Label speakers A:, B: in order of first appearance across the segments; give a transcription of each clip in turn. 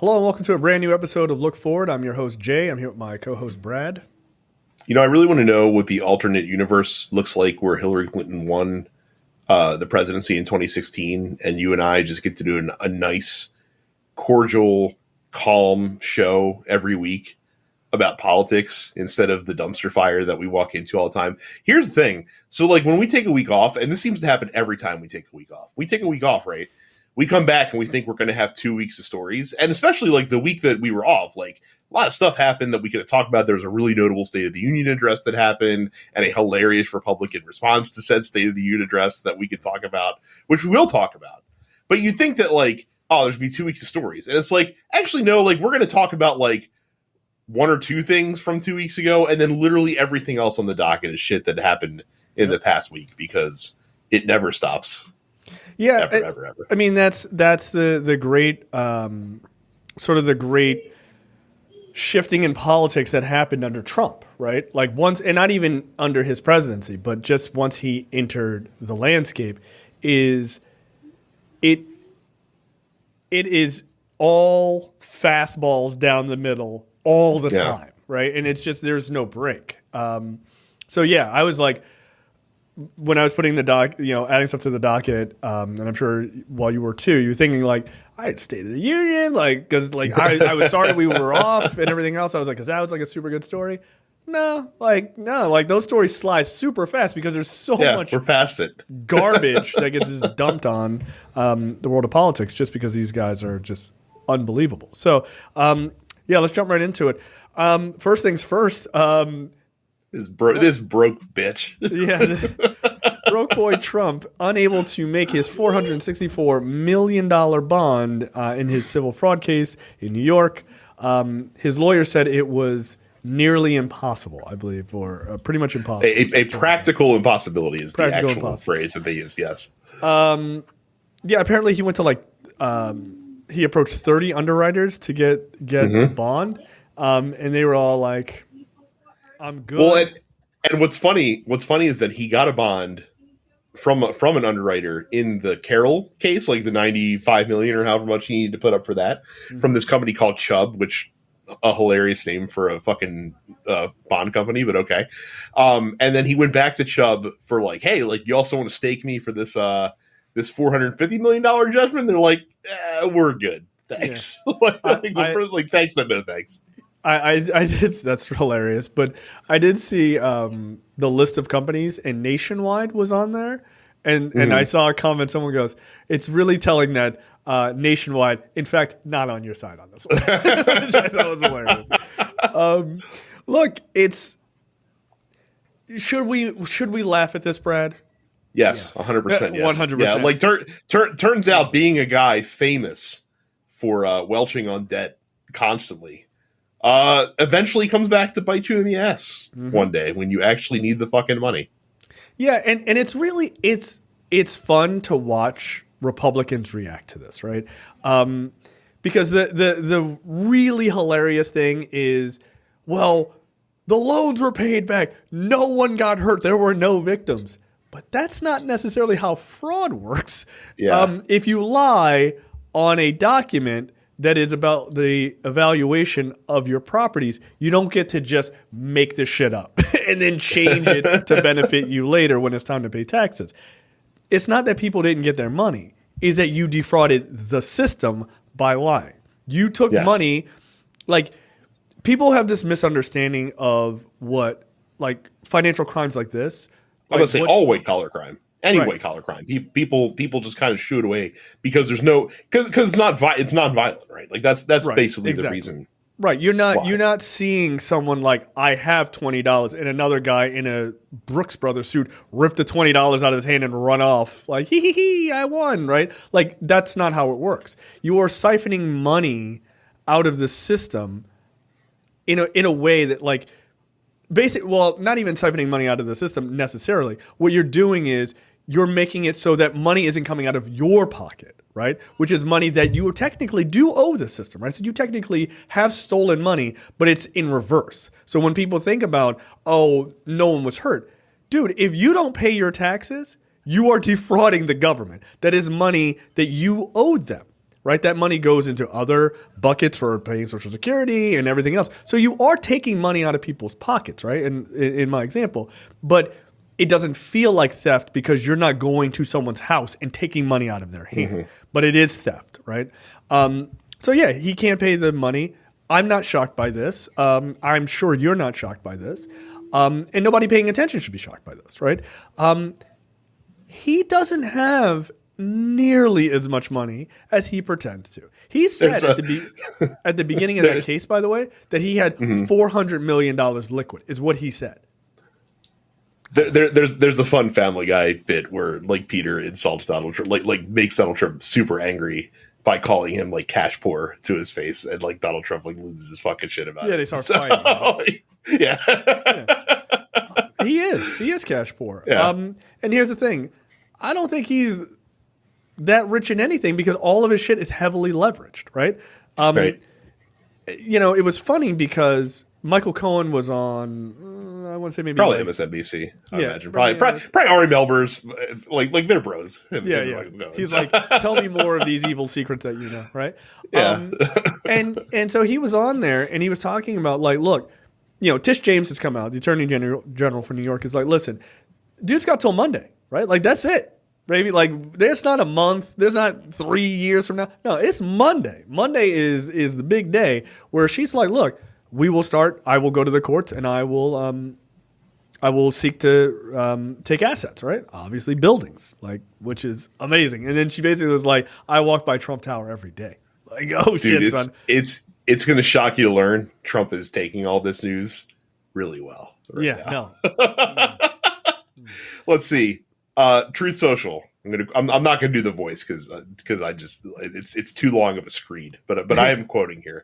A: Hello and welcome to a brand new episode of Look Forward. I'm your host, Jay. I'm here with my co-host, Brad.
B: You know, I really want to know what the alternate universe looks like where Hillary Clinton won the presidency in 2016, and you and I just get to do a nice, cordial, calm show every week about politics instead of the dumpster fire that we walk into all the time. Here's the thing. So, like, when we take a week off, and this seems to happen every time we take a week off. We take a week off, right? We come back and we think we're going to have 2 weeks of stories. And especially, like, the week that we were off, like, a lot of stuff happened that we could have talked about. There was a really notable State of the Union address that happened and a hilarious Republican response to said State of the Union address that we could talk about, which we will talk about. But you think that, like, oh, there's be 2 weeks of stories. And it's like, actually, no, like, we're going to talk about, like, one or two things from 2 weeks ago, and then literally everything else on the docket is shit that happened in the past week because it never stops.
A: Yeah,
B: ever.
A: I mean, that's the great sort of the great shifting in politics that happened under Trump, right? Like once, and not even under his presidency, but just once he entered the landscape, it is all fastballs down the middle all the time, right? And it's just there's no break. So yeah, I was like, when I was putting adding stuff to the docket, and I'm sure while you were too, you were thinking like, I had State of the Union, like, because like I was sorry we were off and everything else. I was like, because that was like a super good story. No, those stories slide super fast because there's so much
B: we're past it.
A: garbage that gets just dumped on the world of politics just because these guys are just unbelievable. So let's jump right into it. First things first.
B: This broke bitch.
A: Broke boy Trump unable to make his $464 million bond in his civil fraud case in New York. His lawyer said it was nearly impossible, I believe, or pretty much impossible.
B: A practical impossibility is the actual phrase that they used, yes.
A: Apparently he went to he approached 30 underwriters to get the bond, and they were all like, I'm good.
B: Well, and what's funny is that he got a bond from an underwriter in the Carroll case, like the $95 million or however much he needed to put up for that, from this company called Chubb, which a hilarious name for a fucking bond company, but okay. And then he went back to Chubb for like, hey, like you also want to stake me for this this $450 million judgment? They're like, we're good, thanks.
A: Yeah.
B: Thanks, but no thanks.
A: I did. That's hilarious. But I did see the list of companies, and Nationwide was on there. And I saw a comment. Someone goes, "It's really telling that Nationwide, in fact, not on your side on this one," which I thought was hilarious. Look, it's should we laugh at this, Brad?
B: Yes, 100%. Yes.
A: 100%.
B: Yeah, like turns out being a guy famous for welching on debt constantly. Eventually comes back to bite you in the ass one day when you actually need the fucking money.
A: Yeah, and it's really it's fun to watch Republicans react to this, right? Because the really hilarious thing is, well, the loans were paid back. No one got hurt. There were no victims. But that's not necessarily how fraud works.
B: Yeah.
A: If you lie on a document that is about the evaluation of your properties, you don't get to just make this shit up and then change it to benefit you later when it's time to pay taxes. It's not that people didn't get their money. It's that you defrauded the system by lying. You took money. Like, people have this misunderstanding of what, like, financial crimes like this.
B: I'm going to say all white-collar crime. Any white-collar crime. People just kind of shoo it away because there's no – because it's non-violent, right? Like, that's basically the reason.
A: Right. You're not seeing someone like, I have $20, and another guy in a Brooks Brothers suit rip the $20 out of his hand and run off like, hee, I won, right? Like, that's not how it works. You are siphoning money out of the system in a way that, like, not even siphoning money out of the system necessarily. What you're doing is you're making it so that money isn't coming out of your pocket, right? Which is money that you technically do owe the system, right? So you technically have stolen money, but it's in reverse. So when people think about, oh, no one was hurt, dude, if you don't pay your taxes, you are defrauding the government. That is money that you owed them, right? That money goes into other buckets for paying Social Security and everything else. So you are taking money out of people's pockets, right? And in my example, but it doesn't feel like theft because you're not going to someone's house and taking money out of their hand. But it is theft, right? So yeah, he can't pay the money. I'm not shocked by this. I'm sure you're not shocked by this. And nobody paying attention should be shocked by this, right? He doesn't have nearly as much money as he pretends to. He said at the beginning of that case, by the way, that he had $400 million liquid, is what he said.
B: There's a fun Family Guy bit where like Peter insults Donald Trump, like makes Donald Trump super angry by calling him like cash poor to his face, and like Donald Trump like loses his fucking shit about it.
A: Yeah, they start fighting. Right?
B: Yeah.
A: He is cash poor.
B: Yeah.
A: And here's the thing. I don't think he's that rich in anything because all of his shit is heavily leveraged, right?
B: Right.
A: You know, it was funny because Michael Cohen was on, I want to say maybe
B: probably MSNBC. I
A: Yeah,
B: imagine probably Ari Melber's like they're bros.
A: Yeah. He's like, tell me more of these evil secrets that you know, right?
B: Yeah.
A: And so he was on there and he was talking about like, look, you know, Tish James has come out, the Attorney General for New York is like, listen, dude's got till Monday, right? Like that's it. Maybe like there's not a month, there's not 3 years from now. No, it's Monday. Monday is the big day where she's like, look, we will start. I will go to the courts and I will seek to take assets, right? Obviously buildings, like which is amazing. And then she basically was like, I walk by Trump Tower every day. Like, oh
B: dude,
A: shit, son.
B: It's going to shock you to learn Trump is taking all this news really well.
A: No.
B: Let's see. Truth Social. I'm not going to do the voice because I just it's too long of a screed. But I am quoting here.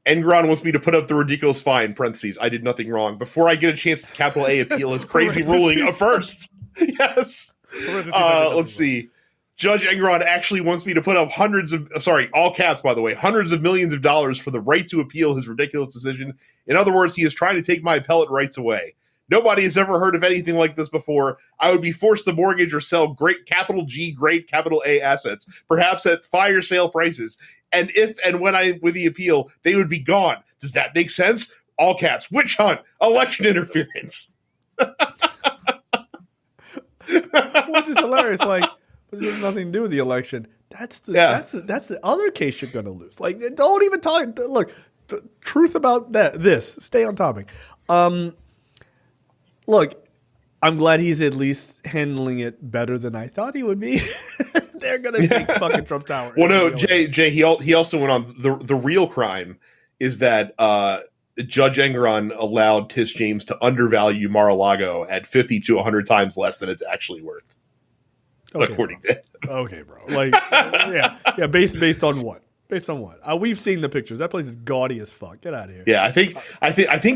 B: Enron wants me to put up the ridiculous fine, parentheses, I did nothing wrong, before I get a chance to capital A appeal his crazy ruling first. Yes. Let's see. Judge Enron actually wants me to put up all caps, by the way, hundreds of millions of dollars for the right to appeal his ridiculous decision. In other words, he is trying to take my appellate rights away. Nobody has ever heard of anything like this before. I would be forced to mortgage or sell great capital G, great capital A assets, perhaps at fire sale prices. And if and when I win the appeal, they would be gone. Does that make sense? All caps. Witch hunt. Election interference.
A: Which is hilarious. Like, but it has nothing to do with the election. That's the other case you're going to lose. Like, don't even talk. Look, truth about this. Stay on topic. Look, I'm glad he's at least handling it better than I thought he would be. They're gonna take fucking Trump Tower.
B: Well, no, Jay, he also went on the real crime is that Judge Enron allowed Tish James to undervalue Mar-a-Lago at 50 to 100 times less than it's actually worth, according to.
A: Okay, bro. Like, yeah. Based on what? Based on what? We've seen the pictures. That place is gaudy as fuck. Get out of here.
B: Yeah, I think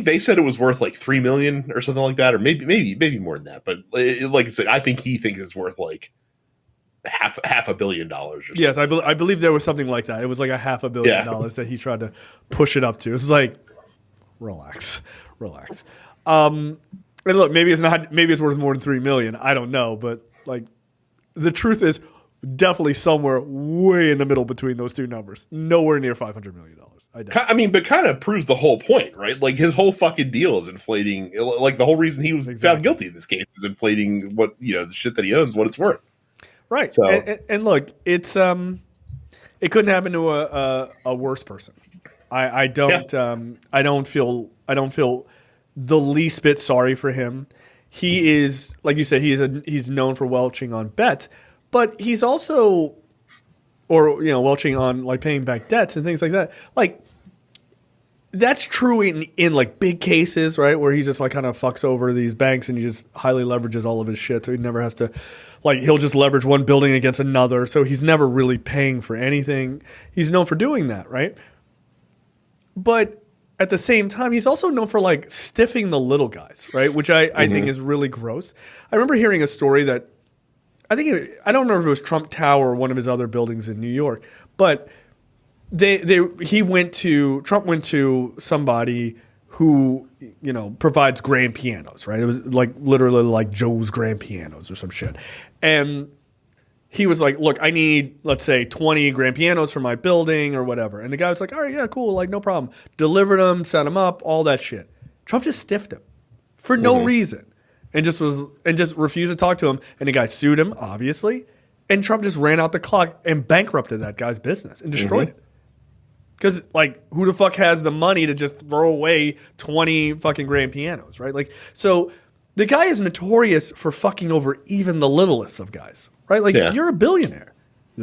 B: they said it was worth like $3 million or something like that, or maybe more than that. But like I said, I think he thinks it's worth like half $1 billion. Or something.
A: Yes, I believe there was something like that. It was like a $500 million that he tried to push it up to. It's like, relax. And look, maybe it's worth more than $3 million. I don't know, but like the truth is. Definitely somewhere way in the middle between those two numbers. Nowhere near $500 million.
B: I mean, but kind of proves the whole point, right? Like his whole fucking deal is inflating. Like the whole reason he was found guilty in this case is inflating what the shit that he owns, what it's worth.
A: Right. So, and look, it's it couldn't happen to a worse person. I don't feel the least bit sorry for him. He is, like you said, he's known for welching on bets. But he's also, welching on like paying back debts and things like that. Like that's true in like big cases, right? Where he just like kind of fucks over these banks and he just highly leverages all of his shit. So he never has to, like he'll just leverage one building against another. So he's never really paying for anything. He's known for doing that, right? But at the same time, he's also known for like stiffing the little guys, right? Which I think is really gross. I remember hearing a story that I don't remember if it was Trump Tower or one of his other buildings in New York, but Trump went to somebody who, provides grand pianos, right? It was like literally like Joe's Grand Pianos or some shit. And he was like, look, I need, let's say, 20 grand pianos for my building or whatever. And the guy was like, all right, yeah, cool, like no problem. Delivered them, set them up, all that shit. Trump just stiffed him for no reason and just refused to talk to him. And the guy sued him, obviously. And Trump just ran out the clock and bankrupted that guy's business and destroyed it. Because, like, who the fuck has the money to just throw away 20 fucking grand pianos, right? Like, so the guy is notorious for fucking over even the littlest of guys, right? Like, you're a billionaire,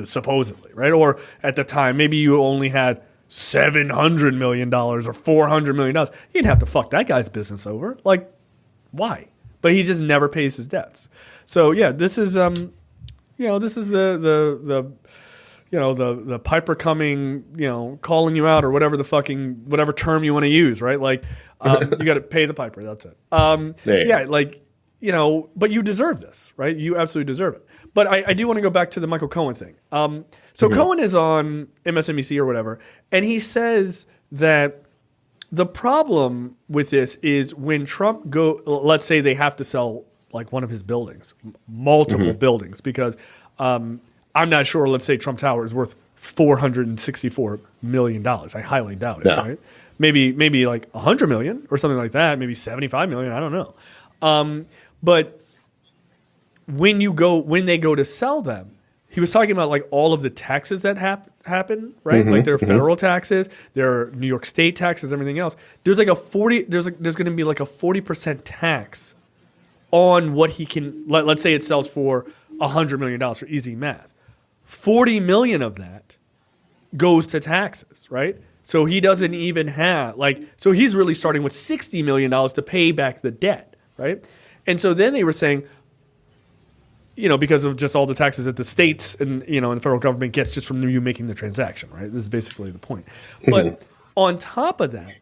A: supposedly, right? Or at the time, maybe you only had $700 million or $400 million. You didn't have to fuck that guy's business over. Like, why? But he just never pays his debts. So, yeah, this is, this is the piper coming, calling you out or whatever term you want to use, right? Like, you got to pay the piper. That's it. But you deserve this, right? You absolutely deserve it. But I do want to go back to the Michael Cohen thing. So Cohen is on MSNBC or whatever, and he says that the problem with this is when Trump let's say they have to sell like one of his buildings, multiple buildings, because I'm not sure, let's say Trump Tower is worth $464 million. I highly doubt it, right? Maybe like $100 million or something like that, maybe $75 million, I don't know. But when they go to sell them, he was talking about like all of the taxes that happen, right? Like there are federal taxes, there are New York State taxes, everything else. There's like there's going to be like a 40% tax on what he can. Let's say it sells for $100 million for easy math. 40 million of that goes to taxes, right? So he doesn't even have so he's really starting with $60 million to pay back the debt, right? And so then they were saying, because of just all the taxes that the states and, and the federal government gets just from you making the transaction, right? This is basically the point. But on top of that,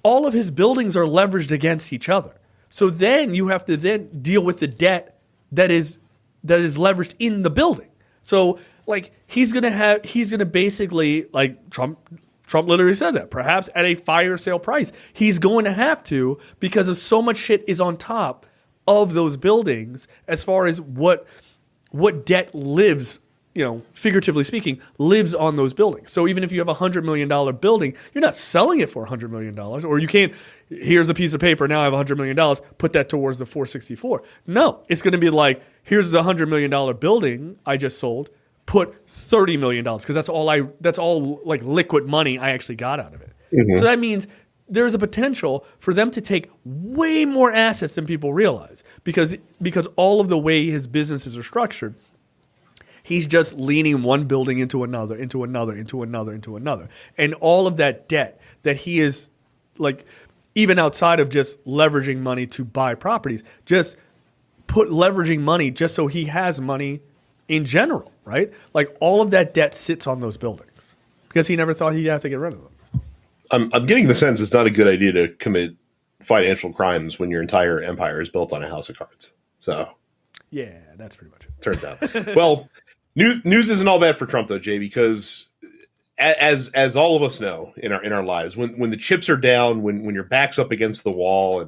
A: all of his buildings are leveraged against each other. So then you have to then deal with the debt that is leveraged in the building. So he's gonna basically, like Trump literally said that, perhaps at a fire sale price. He's going to have to, because of so much shit is on top of those buildings as far as what debt lives, figuratively speaking, lives on those buildings. So even if you have a $100 million building, you're not selling it for $100 million, or you can't, here's a piece of paper, now I have $100 million, put that towards the 464. No, it's going to be like, here's the $100 million building I just sold, put $30 million, because that's all like liquid money I actually got out of it. So that means there's a potential for them to take way more assets than people realize, because all of the way his businesses are structured, he's just leaning one building into another, into another, into another, into another. And all of that debt that he is, like, even outside of just leveraging money to buy properties, just leveraging money just so he has money in general, right? Like, all of that debt sits on those buildings because he never thought he'd have to get rid of them.
B: I'm getting the sense it's not a good idea to commit financial crimes when your entire empire is built on a house of cards. So,
A: yeah, that's pretty much it.
B: Turns out. Well, news isn't all bad for Trump though, Jay, because as all of us know in our lives, when the chips are down, when your back's up against the wall,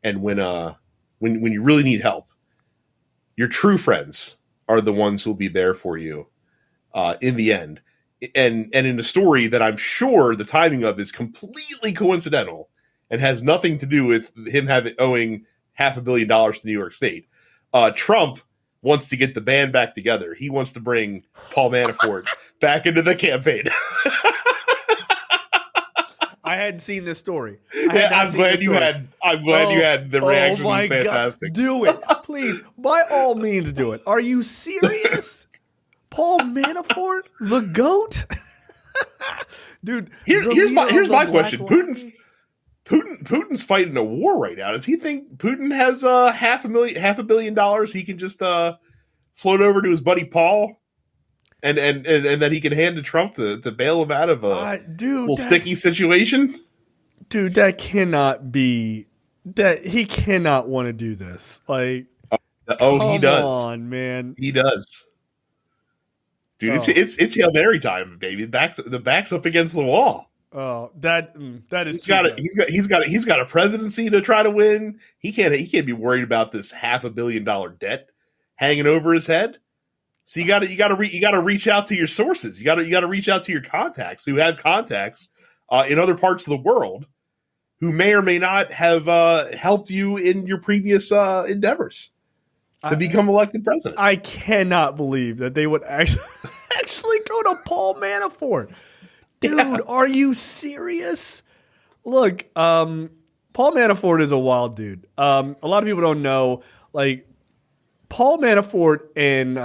B: and when you really need help, your true friends are the ones who'll be there for you in the end. And in a story that I'm sure the timing of is completely coincidental and has nothing to do with him owing $500 million to New York State, Trump wants to get the band back together. He wants to bring Paul Manafort back into the campaign.
A: I hadn't seen this story.
B: I'm glad you had the reaction.
A: Oh my
B: was fantastic.
A: God. Do it. Please. By all means, do it. Are you serious? Paul Manafort? The GOAT? Dude,
B: here's my question. Putin's fighting a war right now. Does he think Putin has $500 million he can just float over to his buddy Paul and then he can hand to Trump to bail him out of a little sticky situation?
A: Dude, that cannot be that. He cannot want to do this. Like,
B: he does.
A: Come on, man.
B: He does. Dude, it's Hail Mary time, baby. The back's up against the wall.
A: Oh, that is.
B: He's got a presidency to try to win. He can't be worried about this $500 million debt hanging over his head. So you gotta reach out to your sources. You gotta reach out to your contacts who have contacts in other parts of the world who may or may not have helped you in your previous endeavors to become elected president.
A: I cannot believe that they would actually go to Paul Manafort. Dude, are you serious? Look, Paul Manafort is a wild dude. A lot of people don't know, like, Paul Manafort and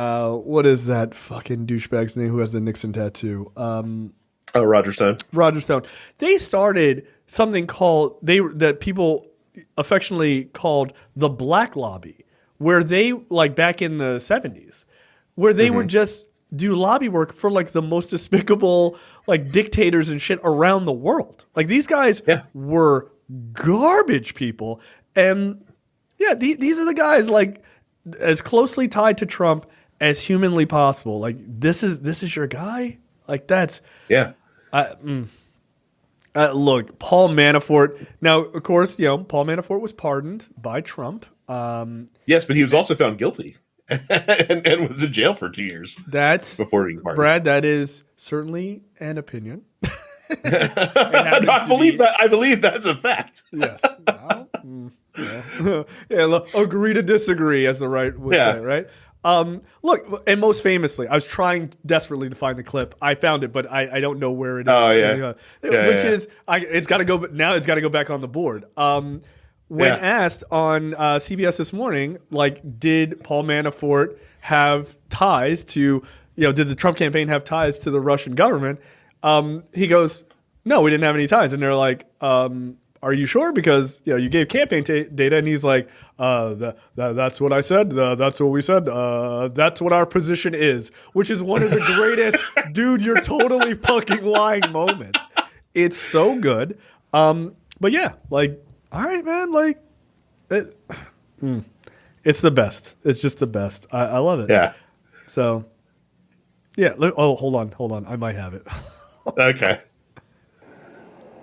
A: what is that fucking douchebag's name who has the Nixon tattoo?
B: Roger Stone.
A: Roger Stone. They started something called that people affectionately called the Black Lobby, where they, like, back in the 70s, where they would just do lobby work for, like, the most despicable, like, dictators and shit around the world. Like, these guys were garbage people, and yeah, these are the guys, like, as closely tied to Trump as humanly possible. Like, this is your guy. Like, that's look, Paul Manafort. Now, of course, Paul Manafort was pardoned by Trump.
B: Yes, but he was also found guilty and was in jail for 2 years.
A: That's
B: before being pardoned.
A: Brad. That is certainly an opinion.
B: I believe that's a fact.
A: Yes. Look, agree to disagree, as the right would say, right? Look, and most famously, I was trying desperately to find the clip. I found it, but I don't know where it is.
B: Oh yeah,
A: it's got to go. Now it's got to go back on the board. When asked on CBS this morning, like, did Paul Manafort have ties to, did the Trump campaign have ties to the Russian government? He goes, no, we didn't have any ties. And they're like, are you sure? Because you gave campaign data, and he's like, that's what I said. That's what we said. That's what our position is, which is one of the greatest, dude, you're totally fucking lying moments. It's so good. But yeah, like, all right, man, like, it's the best. It's just the best. I love it.
B: Yeah.
A: So, yeah. Hold on. I might have it.
B: Okay.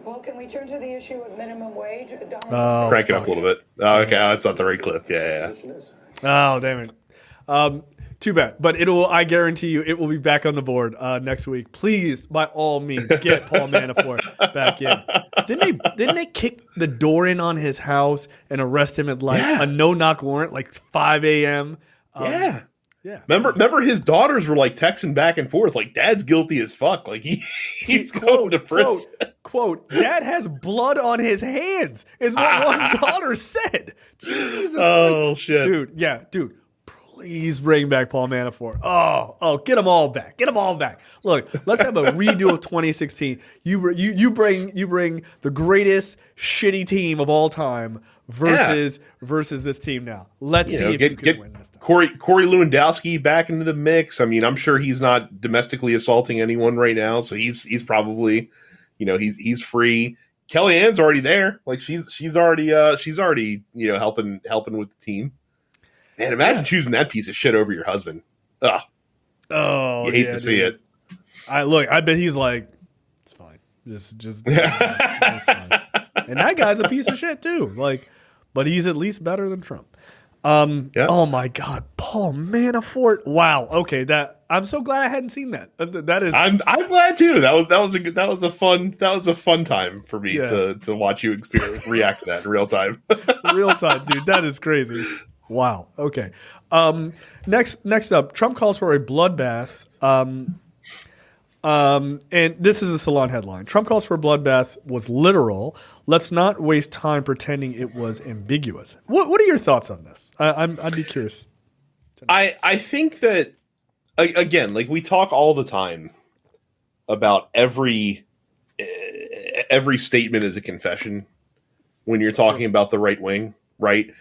C: Well, can we turn to the issue of minimum wage?
B: Crank it up a little bit. Oh, okay, that's not the right clip. Yeah.
A: Oh, damn it. Too bad. But I guarantee you, it will be back on the board next week. Please, by all means, get Paul Manafort back in. Didn't they kick the door in on his house and arrest him at, like, a no-knock warrant, like 5 a.m.?
B: Yeah.
A: Remember
B: his daughters were, like, texting back and forth, like, Dad's guilty as fuck. Like, he's going to prison.
A: Quote, Dad has blood on his hands, is what one daughter said. Jesus Christ.
B: Shit.
A: Dude. Please bring back Paul Manafort. Oh, get them all back. Get them all back. Look, let's have a redo of 2016. You bring the greatest shitty team of all time versus this team now. Let's see if you can win this time.
B: Corey Lewandowski back into the mix. I mean, I'm sure he's not domestically assaulting anyone right now, so he's probably, he's free. Kellyanne's already there. Like, she's already helping with the team. Man, imagine choosing that piece of shit over your husband. Ugh.
A: Oh,
B: you hate to see it.
A: I bet he's like, it's fine. Just it's fine. And that guy's a piece of shit too. Like, but he's at least better than Trump. Oh my God, Paul Manafort. Wow. Okay, I'm so glad I hadn't seen that. That is.
B: I'm glad too. That was a fun time for me to watch you react to that in real time.
A: Real time, dude. That is crazy. Wow. Okay. Next up, Trump calls for a bloodbath. And this is a Salon headline. Trump calls for a bloodbath was literal. Let's not waste time pretending it was ambiguous. What are your thoughts on this? I'd be curious.
B: I think that, again, like, we talk all the time about every statement is a confession when you're talking about the right wing, right?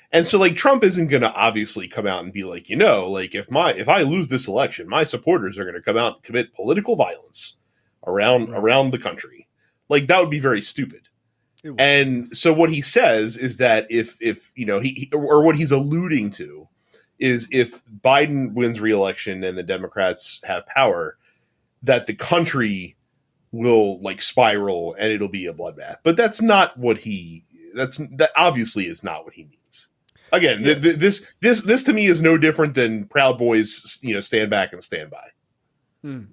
B: And so, like, Trump isn't going to obviously come out and be like, like, if I lose this election, my supporters are going to come out and commit political violence around the country. Like, that would be very stupid. And so what he says is that if he or what he's alluding to is if Biden wins re-election and the Democrats have power, that the country will, like, spiral and it'll be a bloodbath. But that's not what that obviously is not what he means. Again, this to me is no different than Proud Boys, stand back and stand by.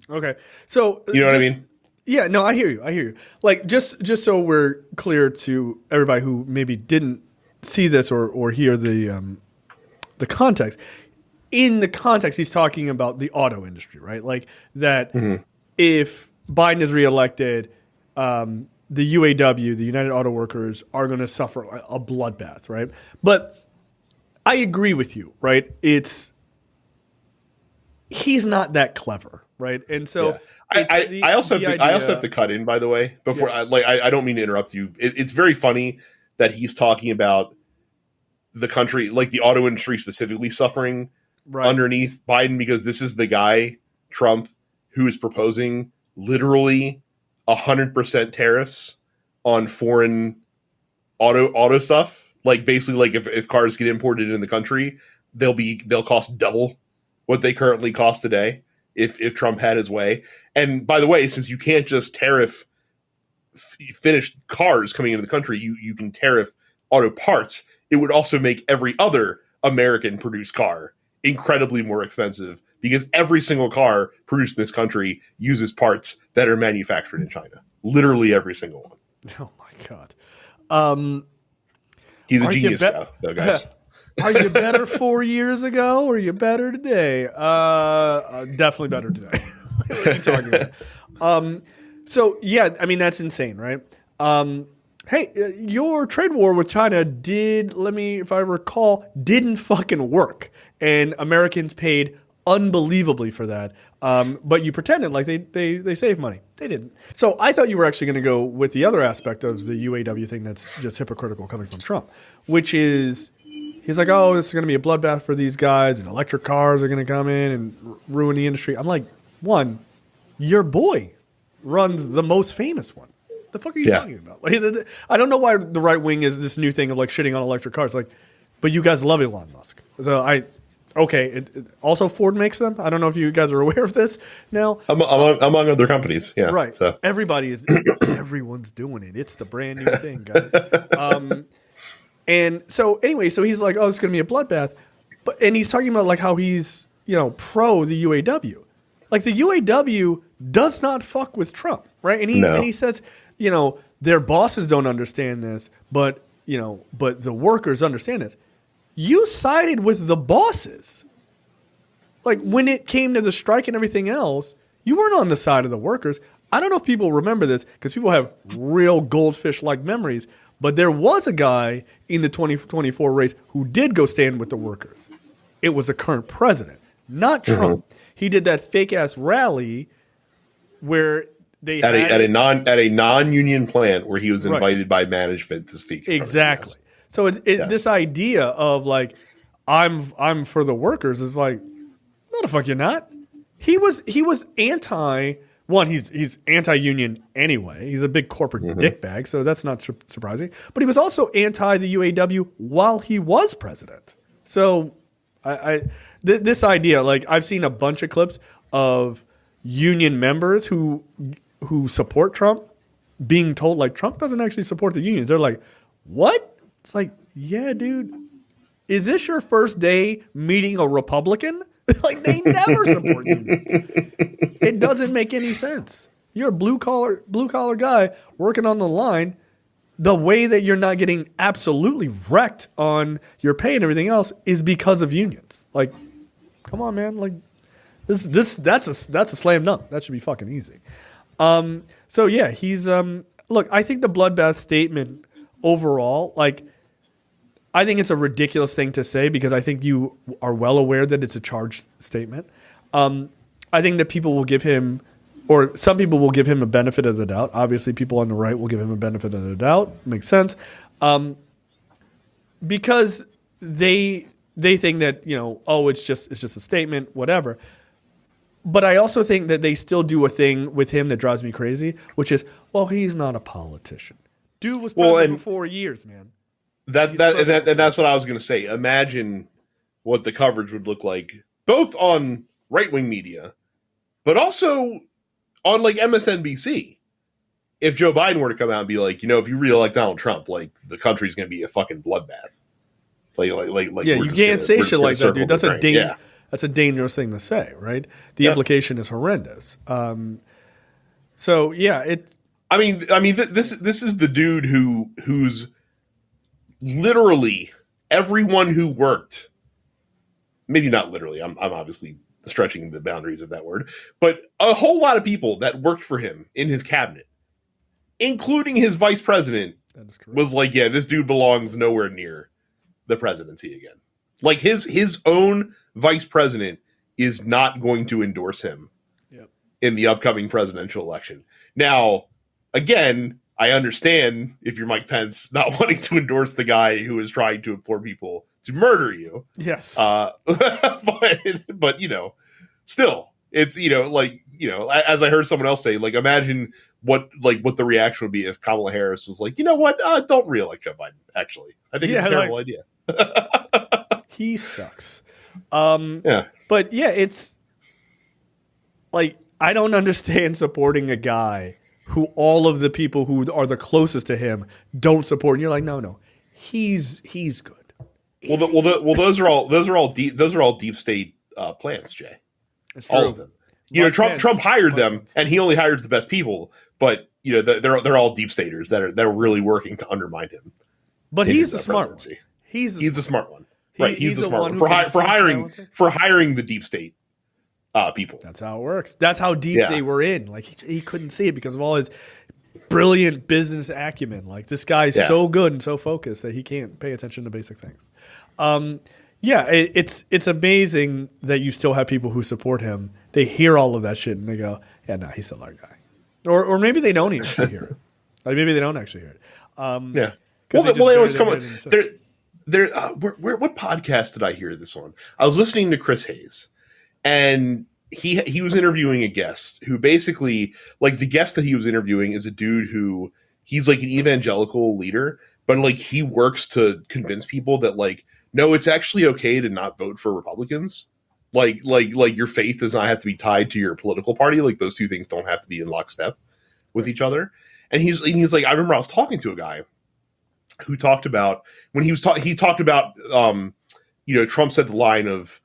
A: Okay, so
B: you know what I mean?
A: Yeah, no, I hear you. Like just so we're clear to everybody who maybe didn't see this or hear the context. In the context, he's talking about the auto industry, right? Like that if Biden is reelected, the UAW, the United Auto Workers, are going to suffer a bloodbath, right? But I agree with you, right? He's not that clever, right? And so
B: I also have to cut in, by the way, before I don't mean to interrupt you. It's very funny that he's talking about the country, like the auto industry specifically, suffering underneath Biden, because this is the guy, Trump, who is proposing literally 100% tariffs on foreign auto stuff. Like basically, like if cars get imported in the country, they'll cost double what they currently cost today if Trump had his way. And by the way, since you can't just tariff finished cars coming into the country, you can tariff auto parts. It would also make every other American produced car incredibly more expensive, because every single car produced in this country uses parts that are manufactured in China. Literally every single one.
A: Oh my God.
B: He's a genius though, guys.
A: Are you better 4 years ago, or are you better today? Definitely better today. What are you talking about? So yeah, I mean, that's insane, right? Hey, your trade war with China if I recall, didn't fucking work. And Americans paid unbelievably for that. But you pretended like they saved money. They didn't. So I thought you were actually going to go with the other aspect of the UAW thing that's just hypocritical coming from Trump, which is he's like, oh, this is going to be a bloodbath for these guys, and electric cars are going to come in and ruin the industry. I'm like, one, your boy runs the most famous one. The fuck are you talking about? Like, I don't know why the right wing is this new thing of like shitting on electric cars. Like, but you guys love Elon Musk. So also Ford makes them. I don't know if you guys are aware of this now.
B: Among other companies, yeah.
A: Right. So everyone's doing it. It's the brand new thing, guys. And so anyway, so he's like, oh, it's going to be a bloodbath. And he's talking about like how he's, pro the UAW. Like the UAW does not fuck with Trump, right? And he says, their bosses don't understand this, but the workers understand this. You sided with the bosses. Like when it came to the strike and everything else, you weren't on the side of the workers. I don't know if people remember this because people have real goldfish-like memories, but there was a guy in the 2024 race who did go stand with the workers. It was the current president, not Trump. He did that fake-ass rally where they
B: at a non-union plant where he was invited by management to speak.
A: Exactly. So this idea of like I'm for the workers is like, no, the fuck you're not. He was anti. One, he's anti-union anyway. He's a big corporate dickbag, so that's not surprising. But he was also anti the UAW while he was president. So this idea, like I've seen a bunch of clips of union members who support Trump being told like Trump doesn't actually support the unions. They're like, what? It's like, yeah, dude. Is this your first day meeting a Republican? Like they never support unions. It doesn't make any sense. You're a blue collar guy working on the line. The way that you're not getting absolutely wrecked on your pay and everything else is because of unions. Like, come on, man. Like that's a slam dunk. That should be fucking easy. So yeah, he's look, I think the bloodbath statement overall, like I think it's a ridiculous thing to say because I think you are well aware that it's a charged statement. I think that people will give him, or some people will give him a benefit of the doubt. Obviously, people on the right will give him a benefit of the doubt. Makes sense. Because they think that, it's just a statement, whatever. But I also think that they still do a thing with him that drives me crazy, which is, well, he's not a politician. Dude was president for 4 years, man.
B: That's what I was going to say. Imagine what the coverage would look like, both on right-wing media, but also on like MSNBC. If Joe Biden were to come out and be like, if you re-elect Donald Trump, like the country's going to be a fucking bloodbath. Like
A: Yeah,
B: we're
A: you
B: just
A: can't say
B: we're
A: shit
B: just gonna
A: like that,
B: circle
A: dude. That's
B: the
A: a
B: drain. Yeah.
A: that's a dangerous thing to say, right? The
B: Yeah.
A: implication is horrendous. So yeah,
B: I mean, this is the dude who's literally everyone who worked. Maybe not literally. I'm obviously stretching the boundaries of that word, but a whole lot of people that worked for him in his cabinet, including his vice president,
A: that is correct.
B: was like, yeah, this dude belongs nowhere near the presidency again. Like his own vice president is not going to endorse him
A: Yep.
B: in the upcoming presidential election. Now, again, I understand if you're Mike Pence not wanting to endorse the guy who is trying to implore people to murder you.
A: Yes.
B: But still, it's as I heard someone else say, like imagine what the reaction would be if Kamala Harris was like, you know what, don't re-elect Joe Biden. Actually, I think it's a terrible idea.
A: He sucks.
B: Yeah.
A: But yeah, it's like I don't understand supporting a guy who all of the people who are the closest to him don't support. And you're like, no, he's good.
B: Well, those are all deep state plans, Jay. All of them. Trump hired them, and he only hired the best people. But they're all deep staters that are really working to undermine him.
A: But he's the smart one.
B: He's the smart one, right? He's the
A: the
B: smart
A: one
B: one for hiring the deep state people.
A: That's how it works. That's how deep they were in. Like he couldn't see it because of all his brilliant business acumen. Like this guy's so good and so focused that he can't pay attention to basic things. It's amazing that you still have people who support him. They hear all of that shit and they go, yeah, no, he's still our guy. Or maybe they don't actually hear it. Like maybe they don't actually hear it.
B: Yeah. Well, they always come on. What podcast did I hear this on? I was listening to Chris Hayes, and he was interviewing a guest who basically, like, the guest that he was interviewing is a dude who he's like an evangelical leader, but like he works to convince people that like, no, it's actually okay to not vote for Republicans. Like your faith does not have to be tied to your political party. Like those two things don't have to be in lockstep with each other. And he's like, I remember I was talking to a guy who talked about when he talked about Trump said the line of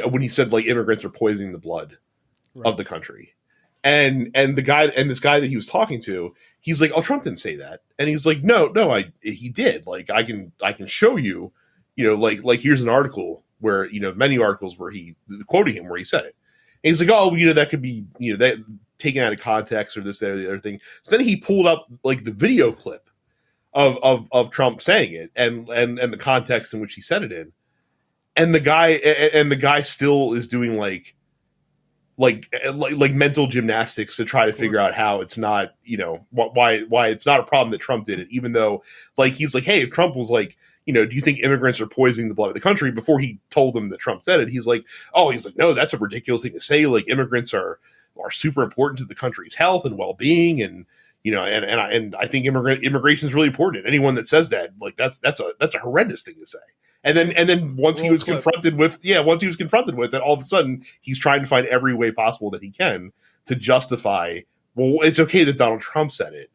B: when he said like immigrants are poisoning the blood of the country, and this guy that he was talking to, he's like, oh, Trump didn't say that, and he's like, no, he did. Like I can show you, like here's an article where many articles where he quoting him where he said it, and he's like, oh, that could be that taken out of context or this, that, or the other thing. So then he pulled up like the video clip of Trump saying it and the context in which he said it in, and the guy still is doing like mental gymnastics to try to figure out how it's not why it's not a problem that Trump did it, even though like he's like, hey, if Trump was like, do you think immigrants are poisoning the blood of the country, before he told them that Trump said it, he's like, no, that's a ridiculous thing to say. Like immigrants are super important to the country's health and well-being, and and I think immigration is really important. And anyone that says that, like that's a horrendous thing to say. And then once he was confronted with it, all of a sudden he's trying to find every way possible that he can to justify, well, it's okay that Donald Trump said it,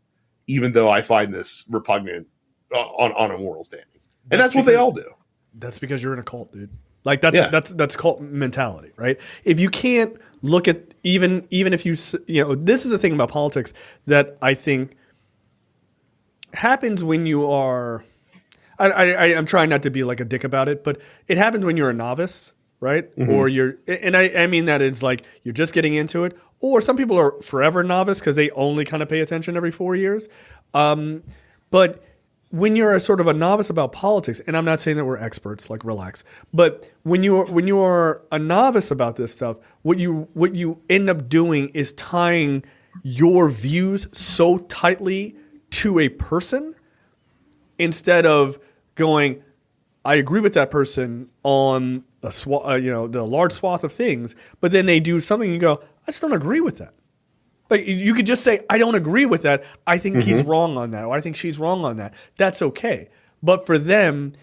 B: even though I find this repugnant on a moral standing. And that's what they all do.
A: That's because you're in a cult, dude. Like that's cult mentality, right? If you can't look at even if you this is the thing about politics that I think happens when you are. I'm trying not to be like a dick about it, but it happens when you're a novice, right? Mm-hmm. Or I mean that it's like you're just getting into it, or some people are forever novice because they only kind of pay attention every 4 years. But when you're a sort of a novice about politics, and I'm not saying that we're experts, like relax, but when you are a novice about this stuff, what you end up doing is tying your views so tightly to a person instead of going, I agree with that person on the large swath of things, but then they do something and you go, I just don't agree with that. Like you could just say, I don't agree with that. I think he's wrong on that, or I think she's wrong on that. That's okay. But for them,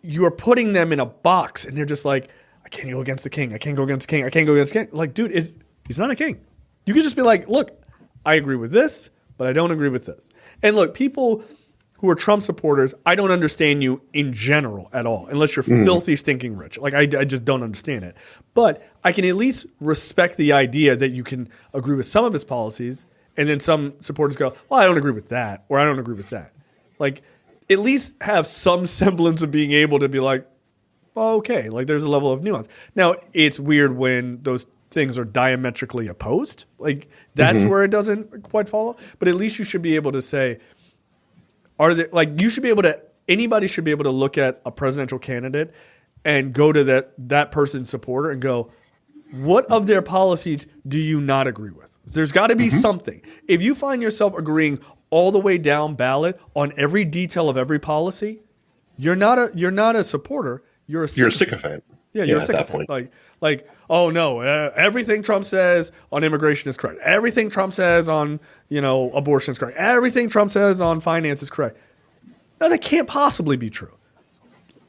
A: you are putting them in a box, and they're just like, I can't go against the king. I can't go against the king. I can't go against the king. Like, dude, he's not a king. You could just be like, look, I agree with this, but I don't agree with this. And look, people who are Trump supporters, I don't understand you in general at all, unless you're filthy, stinking rich. Like, I just don't understand it. But I can at least respect the idea that you can agree with some of his policies, and then some supporters go, well, I don't agree with that, or I don't agree with that. Like, at least have some semblance of being able to be like, oh, okay, like there's a level of nuance. Now, it's weird when those things are diametrically opposed. Like, that's where it doesn't quite follow. But at least you should be able to say, anybody should be able to look at a presidential candidate and go to that person's supporter and go, what of their policies do you not agree with? There's got to be something. If you find yourself agreeing all the way down ballot on every detail of every policy, you're not a supporter. You're a
B: sycophant.
A: Yeah, you're a sycophant. Like, oh no, everything Trump says on immigration is correct. Everything Trump says on, abortion is correct. Everything Trump says on finance is correct. No, that can't possibly be true.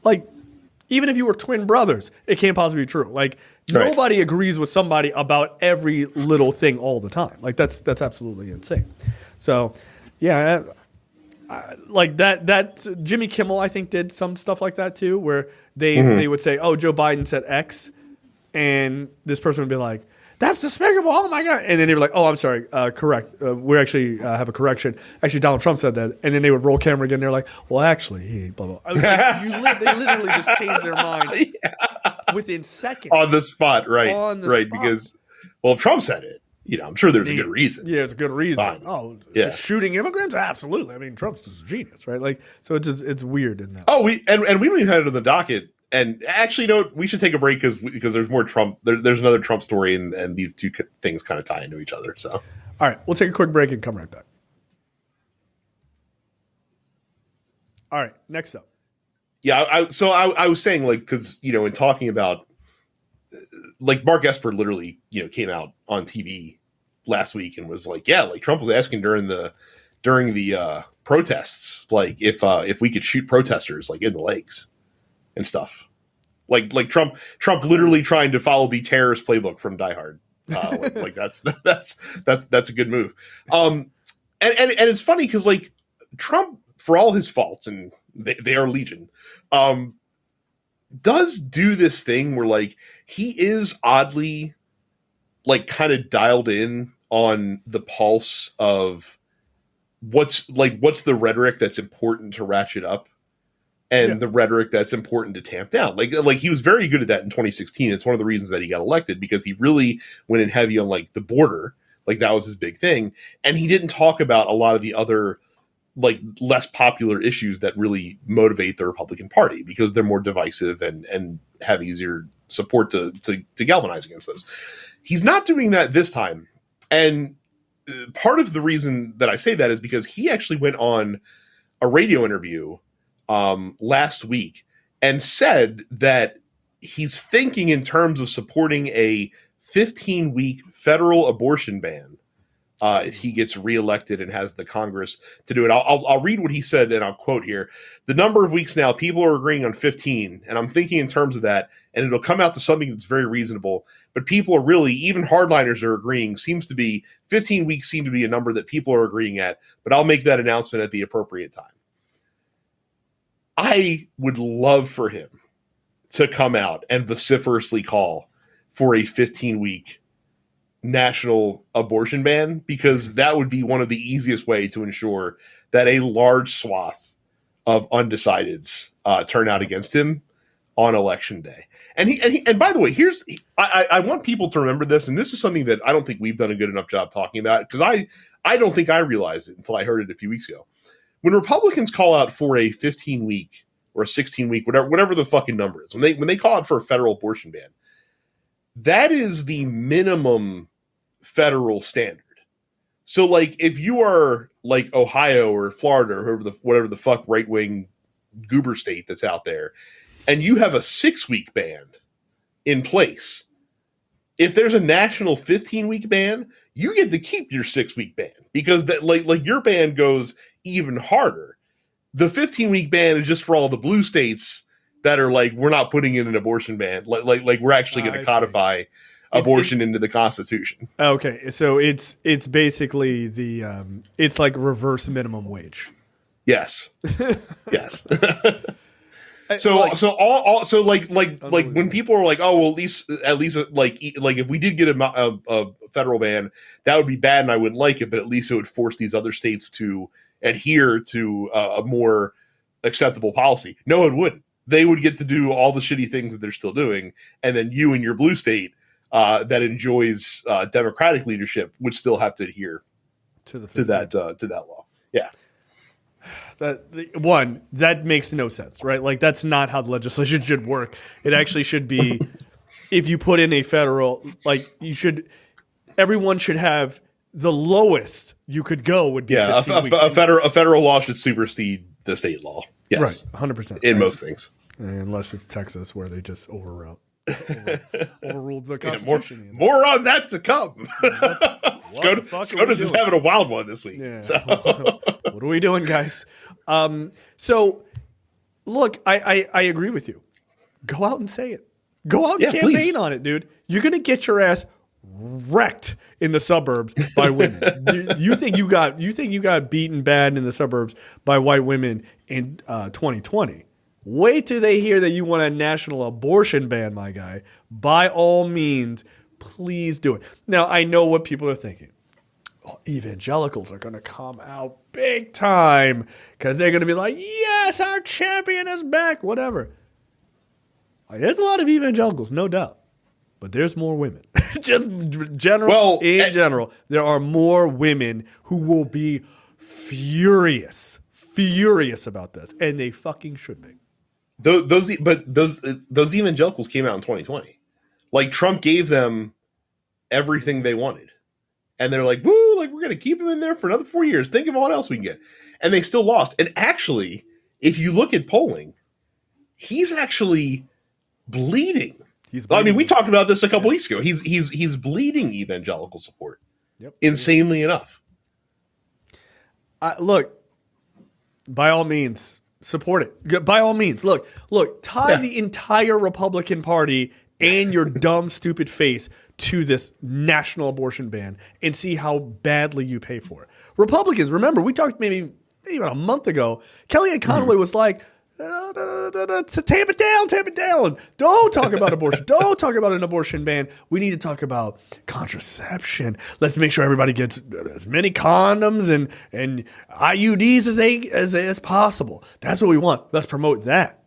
A: Like, even if you were twin brothers, it can't possibly be true. Like, nobody agrees with somebody about every little thing all the time. Like, that's absolutely insane. So, yeah, like that Jimmy Kimmel, I think, did some stuff like that too, where they would say, oh, Joe Biden said X, and this person would be like, that's despicable, oh my God. And then they were like, oh, I'm sorry, correct. We actually have a correction. Actually, Donald Trump said that. And then they would roll camera again. They're like, well, actually, he blah, blah. I was like, they literally just changed their mind within seconds.
B: On the spot, right.
A: On the
B: right,
A: spot.
B: Because, well, if Trump said it, I'm sure there's a good reason.
A: Yeah, it's a good reason.
B: Fine.
A: Oh,
B: yeah.
A: Shooting immigrants? Absolutely. I mean, Trump's just a genius, right? Like, so it's weird in that.
B: Oh, we don't even have it on the docket. And actually, we should take a break because there's more Trump. There's another Trump story, and these two things kind of tie into each other. So,
A: all right, we'll take a quick break and come right back. All right, next up.
B: Yeah, I was saying, like, because in talking about, like, Mark Esper literally came out on TV last week and was like, yeah, like Trump was asking during the protests, like if we could shoot protesters like in the legs and stuff, like Trump literally trying to follow the terrorist playbook from Die Hard. Like that's a good move. And it's funny because, like, Trump, for all his faults, and they are legion, does do this thing where, like, he is oddly, like, kind of dialed in on the pulse of what's the rhetoric that's important to ratchet up and the rhetoric that's important to tamp down. Like he was very good at that in 2016. It's one of the reasons that he got elected, because he really went in heavy on, like, the border. Like, that was his big thing. And he didn't talk about a lot of the other, like, less popular issues that really motivate the Republican Party, because they're more divisive and have easier support to galvanize against those. He's not doing that this time. And part of the reason that I say that is because he actually went on a radio interview last week and said that he's thinking in terms of supporting a 15-week federal abortion ban if he gets reelected and has the Congress to do it. I'll read what he said, and I'll quote here. The number of weeks now, people are agreeing on 15, and I'm thinking in terms of that, and it'll come out to something that's very reasonable. But people are really, even hardliners are agreeing, 15 weeks seem to be a number that people are agreeing at, but I'll make that announcement at the appropriate time. I would love for him to come out and vociferously call for a 15-week national abortion ban, because that would be one of the easiest way to ensure that a large swath of undecideds turn out against him on election day. And by the way, I want people to remember this, and this is something that I don't think we've done a good enough job talking about, because I don't think I realized it until I heard it a few weeks ago. When Republicans call out for a 15-week or a 16-week, whatever the fucking number is, when they call out for a federal abortion ban, that is the minimum federal standard. So, like, if you are like Ohio or Florida or whatever the fuck right-wing goober state that's out there, and you have a 6-week ban in place, if there's a national 15-week ban, you get to keep your 6-week ban, because that like your ban goes even harder. The 15-week ban is just for all the blue states that are like, we're not putting in an abortion ban. Like we're actually going to codify abortion into the Constitution.
A: Okay, so it's basically it's like reverse minimum wage.
B: Yes. Yes.
A: Like,
B: So when people are like, oh well, at least like if we did get a federal ban, that would be bad, and I wouldn't like it, but at least it would force these other states to adhere to a more acceptable policy. No, it wouldn't. They would get to do all the shitty things that they're still doing, and then you and your blue state that enjoys democratic leadership would still have to adhere to that law. Yeah.
A: That makes no sense, right? Like, that's not how the legislation should work. It actually should be, if you put in a federal, like, everyone should have the lowest you could go would be
B: a federal law should supersede the state law. Yes,
A: right, 100%
B: in most things,
A: unless it's Texas where they just overruled the Constitution.
B: Yeah, more on that to come. SCOTUS is having a wild one this week.
A: Yeah.
B: So.
A: What are we doing, guys? So, look, I agree with you. Go out and say it. Go out and campaign on it, dude. You're going to get your ass wrecked in the suburbs by women. you think you got beaten bad in the suburbs by white women in 2020. Wait till they hear that you want a national abortion ban, my guy. By all means, please do it. Now, I know what people are thinking. Oh, evangelicals are going to come out big time because they're going to be like, yes, our champion is back, whatever. There's a lot of evangelicals, no doubt. But there's more women. Just general, general, there are more women who will be furious about this, and they fucking should be.
B: Those evangelicals came out in 2020. Like, Trump gave them everything they wanted, and they're like, "Woo! Like, we're gonna keep him in there for another 4 years. Think of what else we can get." And they still lost. And actually, if you look at polling, he's actually bleeding. I mean, we talked about this a couple weeks ago. He's bleeding evangelical support.
A: Yep.
B: Insanely enough.
A: Look, by all means, support it. By all means, look, tie the entire Republican Party and your dumb, stupid face to this national abortion ban and see how badly you pay for it. Republicans, remember, we talked maybe about a month ago. Kellyanne Conway was like, tamp it down. Don't talk about abortion. Don't talk about an abortion ban. We need to talk about contraception. Let's make sure everybody gets as many condoms and IUDs as possible. That's what we want. Let's promote that.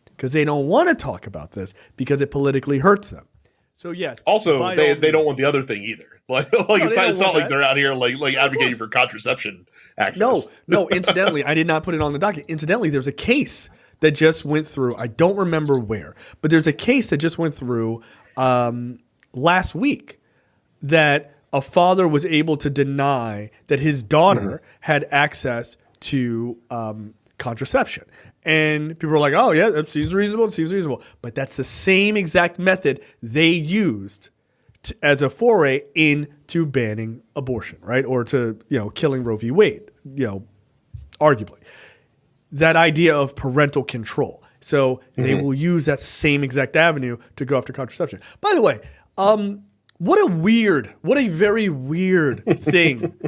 A: Because they don't want to talk about this because it politically hurts them. So yes.
B: Also, they don't want the other thing either. It's not like they're out here like advocating for contraception access.
A: No. Incidentally, I did not put it on the docket. Incidentally, there's a case that just went through. I don't remember where, but there's a case that just went through last week that a father was able to deny that his daughter had access to contraception. And people were like, oh, yeah, that seems reasonable. But that's the same exact method they used as a foray into banning abortion, right? Or to, killing Roe v. Wade, arguably. That idea of parental control. So they will use that same exact avenue to go after contraception. By the way, what a very weird thing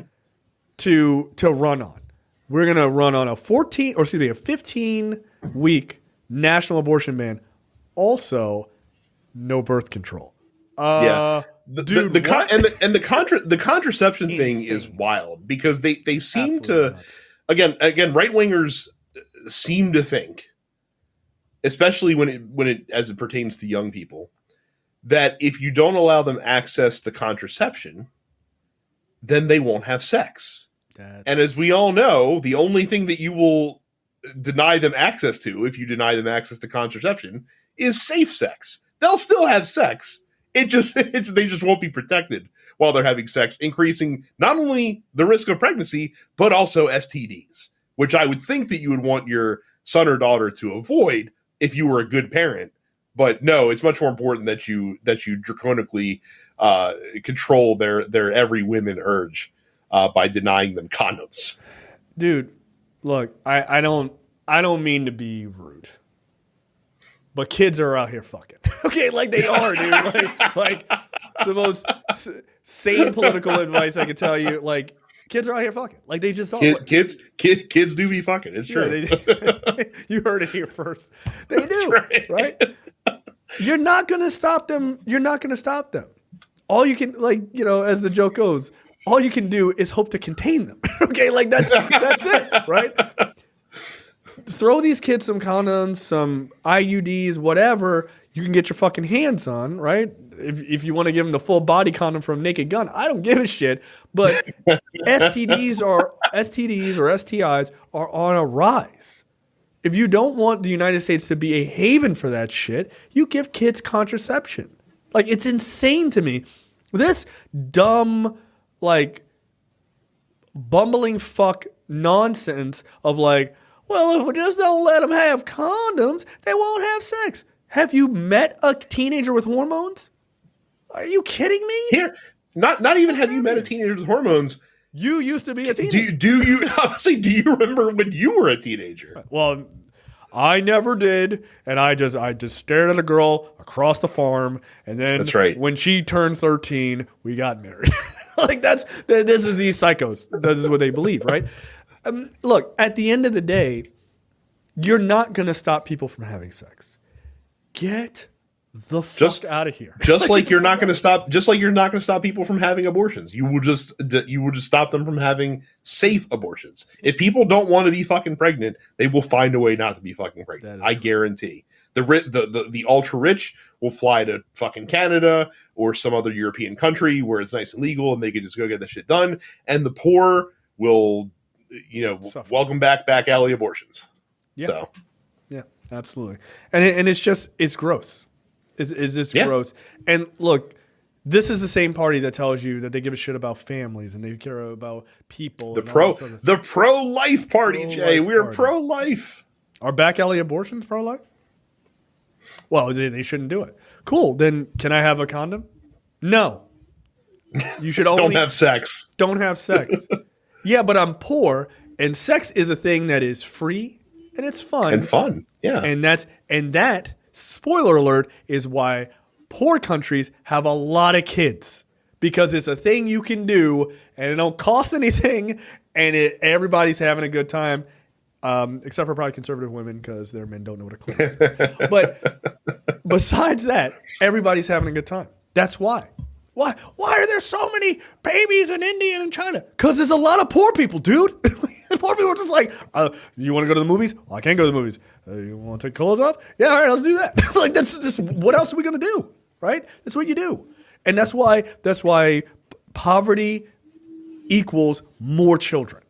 A: to run on. We're going to run on a 15-week national abortion ban. Also, no birth control.
B: The contraception thing is wild because they seem
A: Absolutely
B: to
A: nuts.
B: again right wingers seem to think, especially when it as it pertains to young people, that if you don't allow them access to contraception, then they won't have sex. And as we all know, the only thing that you will deny them access to, if you deny them access to contraception, is safe sex. They'll still have sex. They just won't be protected while they're having sex, increasing not only the risk of pregnancy, but also STDs, which I would think that you would want your son or daughter to avoid if you were a good parent. But no, it's much more important that you draconically control their every women urge by denying them condoms.
A: Dude, look, I don't mean to be rude, but kids are out here fucking. Okay, like they are, dude. Like the most sane political advice I could tell you. Like, Kids are out here fucking. Like they just are.
B: Kids do be fucking. It's true.
A: Yeah, you heard it here first. They do, right? You're not going to stop them. You're not going to stop them. All you can, like, you know, as the joke goes, all you can do is hope to contain them. Okay, like that's it, right? Throw these kids some condoms, some IUDs, whatever you can get your fucking hands on, right? If you want to give them the full body condom from Naked Gun, I don't give a shit. But STDs or STIs are on a rise. If you don't want the United States to be a haven for that shit, you give kids contraception. Like, it's insane to me. This dumb, like, bumbling fuck nonsense of like, well, if we just don't let them have condoms, they won't have sex. Have you met a teenager with hormones? Are you kidding me?
B: Here, not even have you met a teenager with hormones.
A: You used to be a teenager.
B: Do you honestly? Do you remember when you were a teenager?
A: Well, I never did, and I just stared at a girl across the farm, and then
B: that's right.
A: When she turned 13, we got married. Like this is these psychos. This is what they believe, right? Look, at the end of the day, you're not going to stop people from having sex. Get the fuck out of here.
B: Just like you're not going to stop. Just like you're not going to stop people from having abortions. You will just stop them from having safe abortions. If people don't want to be fucking pregnant, they will find a way not to be fucking pregnant. I guarantee. The ultra rich will fly to fucking Canada or some other European country where it's nice and legal and they can just go get the shit done. And the poor will, suffer. Welcome back alley abortions.
A: Yeah.
B: So.
A: Yeah, absolutely. And it's gross. It's just gross. And look, this is the same party that tells you that they give a shit about families and they care about people.
B: The pro-life party, Jay. We're pro-life.
A: Are back alley abortions pro-life? Well, they shouldn't do it. Cool. Then can I have a condom? No. You should only
B: don't have sex.
A: Don't have sex. Yeah, but I'm poor, and sex is a thing that is free and it's fun.
B: And fun. Yeah.
A: And that, spoiler alert, is why poor countries have a lot of kids. Because it's a thing you can do and it don't cost anything and everybody's having a good time. Except for probably conservative women because their men don't know what a clitoris is. But besides that, everybody's having a good time. That's why. Why are there so many babies in India and China? Because there's a lot of poor people, dude. Poor people are just like, you want to go to the movies? Well, I can't go to the movies. You want to take clothes off? Yeah, all right, let's do that. Like that's just what else are we gonna do, right? That's what you do, and that's why poverty equals more children.